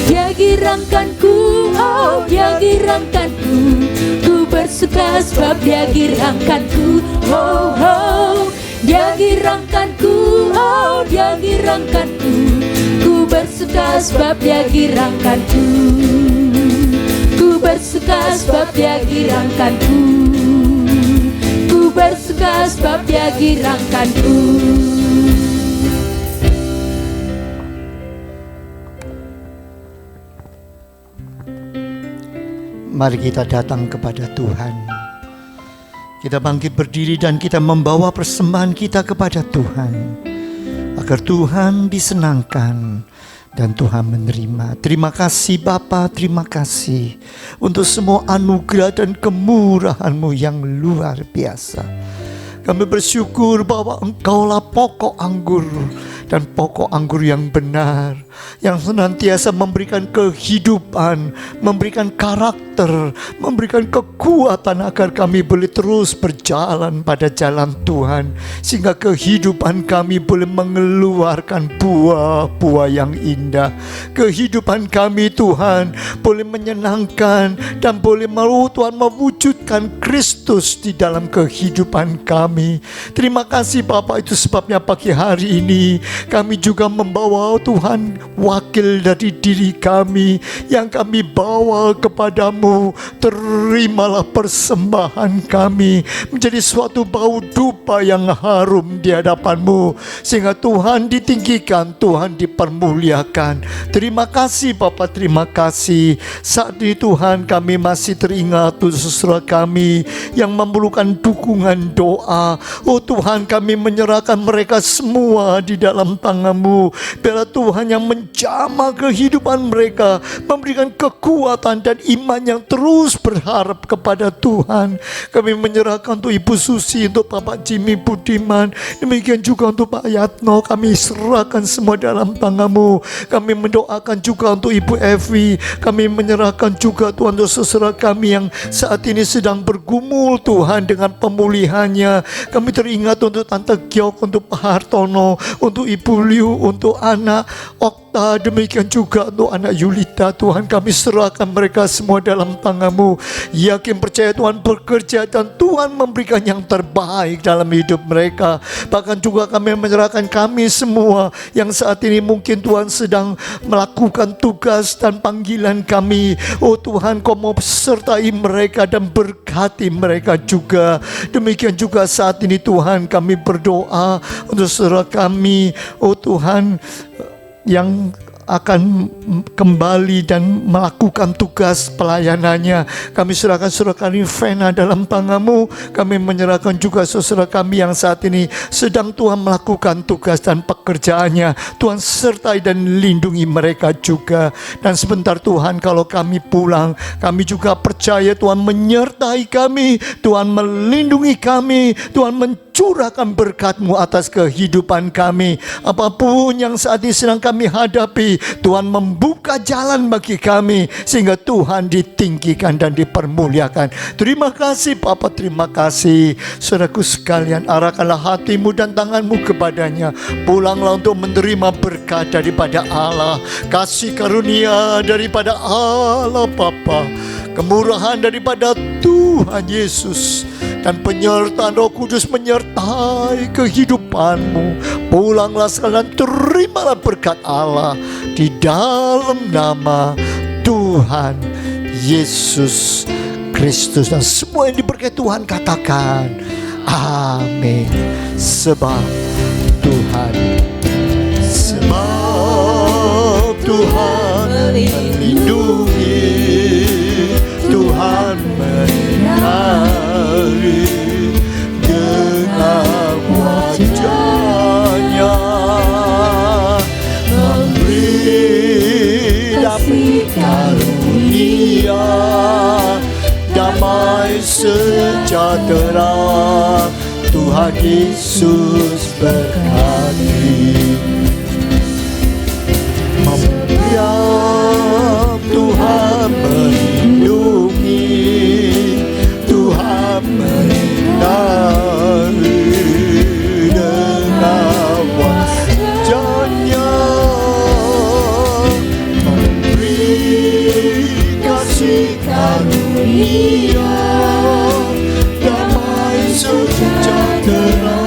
Dia girangkanku, oh Dia girangkanku, ku bersuka sebab Dia girangkanku. Oh, oh, Dia girangkanku, oh Dia girangkanku, ku bersuka sebab Dia girangkanku. Ku bersuka sebab Dia girangkanku, ku bersuka sebab Dia girangkanku. Mari kita datang kepada Tuhan. Kita bangkit berdiri dan kita membawa persembahan kita kepada Tuhan, agar Tuhan disenangkan dan Tuhan menerima. Terima kasih Bapa, terima kasih untuk semua anugerah dan kemurahan-Mu yang luar biasa. Kami bersyukur bahwa Engkaulah pokok anggur, dan pokok anggur yang benar, yang senantiasa memberikan kehidupan, memberikan karakter, memberikan kekuatan agar kami boleh terus berjalan pada jalan Tuhan, sehingga kehidupan kami boleh mengeluarkan buah-buah yang indah. Kehidupan kami Tuhan boleh menyenangkan dan boleh Tuhan mewujudkan Kristus di dalam kehidupan kami. Terima kasih Bapak, itu sebabnya pagi hari ini kami juga membawa Tuhan wakil dari diri kami yang kami bawa kepadamu. Terimalah persembahan kami menjadi suatu bau dupa yang harum di hadapan-Mu, sehingga Tuhan ditinggikan, Tuhan dipermuliakan. Terima kasih Bapa, terima kasih. Saat ini Tuhan kami masih teringat saudara kami yang memerlukan dukungan doa. Oh Tuhan, kami menyerahkan mereka semua di dalam tangan-Mu. Biarlah Tuhan yang menjamah kehidupan mereka, memberikan kekuatan dan iman yang terus berharap kepada Tuhan. Kami menyerahkan untuk Ibu Susi, untuk Bapak Jimmy Budiman, demikian juga untuk Pak Yatno. Kami serahkan semua dalam tangan-Mu. Kami mendoakan juga untuk Ibu Evi. Kami menyerahkan juga Tuhan untuk saudara kami yang saat ini sedang bergumul Tuhan dengan pemulihannya. Kami teringat untuk Tante Giok, untuk Pak Hartono, untuk Ibu Liu, untuk anak Okta, demikian juga untuk anak Yulita. Tuhan, kami serahkan mereka semua dalam tangan-Mu. Yakin percaya Tuhan bekerja dan Tuhan memberikan yang terbaik dalam hidup mereka. Bahkan juga kami menyerahkan kami semua yang saat ini mungkin Tuhan sedang melakukan tugas dan panggilan kami. Oh Tuhan, Kau mau sertai mereka dan berkati mereka juga. Demikian juga saat ini Tuhan kami berdoa untuk saudara kami, oh Tuhan, yang akan kembali dan melakukan tugas pelayanannya. Kami serahkan saudara kami Vena dalam tangan-Mu. Kami menyerahkan juga saudara kami yang saat ini sedang Tuhan melakukan tugas dan pekerjaannya. Tuhan sertai dan lindungi mereka juga. Dan sebentar Tuhan kalau kami pulang, kami juga percaya Tuhan menyertai kami, Tuhan melindungi kami, Tuhan curahkan berkat-Mu atas kehidupan kami. Apapun yang saat ini sedang kami hadapi, Tuhan membuka jalan bagi kami, sehingga Tuhan ditinggikan dan dipermuliakan. Terima kasih Bapa, terima kasih. Saudaraku sekalian, arahkanlah hatimu dan tanganmu kepadanya. Pulanglah untuk menerima berkat daripada Allah, kasih karunia daripada Allah Bapa, kemurahan daripada Tuhan Yesus, dan penyertaan Roh Kudus menyertai kehidupanmu. Pulanglah sekalian, terimalah berkat Allah di dalam nama Tuhan Yesus Kristus. Dan semua yang diberkati Tuhan katakan Amin. Sebab Tuhan melindungi, Tuhan menyinari dengan wajah-Nya, memberi damai karunia, damai sejahtera. Tuhan Yesus berkati. Membiar Tuhan melindungi, Tuhan menyinari dengan wajah-Nya, memberi kasih karunia, damai sejahtera.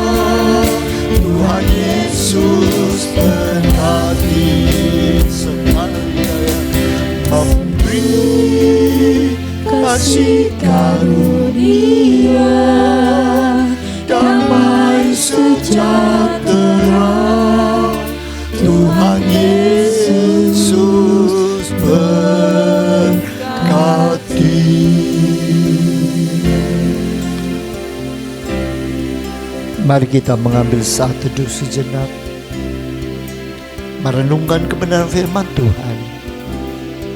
Tuhan Yesus berkati. Memberi kasih karunia, damai sejahtera. Tuhan Yesus berkati. Mari kita mengambil saat teduh sejenak, merenungkan kebenaran firman Tuhan,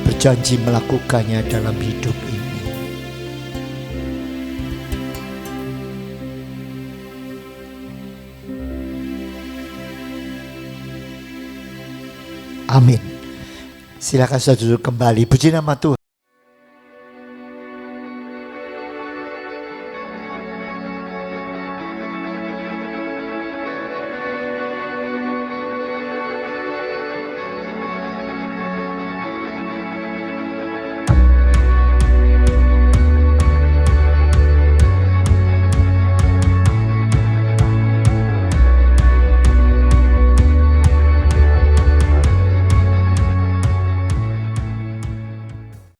berjanji melakukannya dalam hidup ini. Amin. Silakan saudara duduk kembali. Puji nama Tuhan.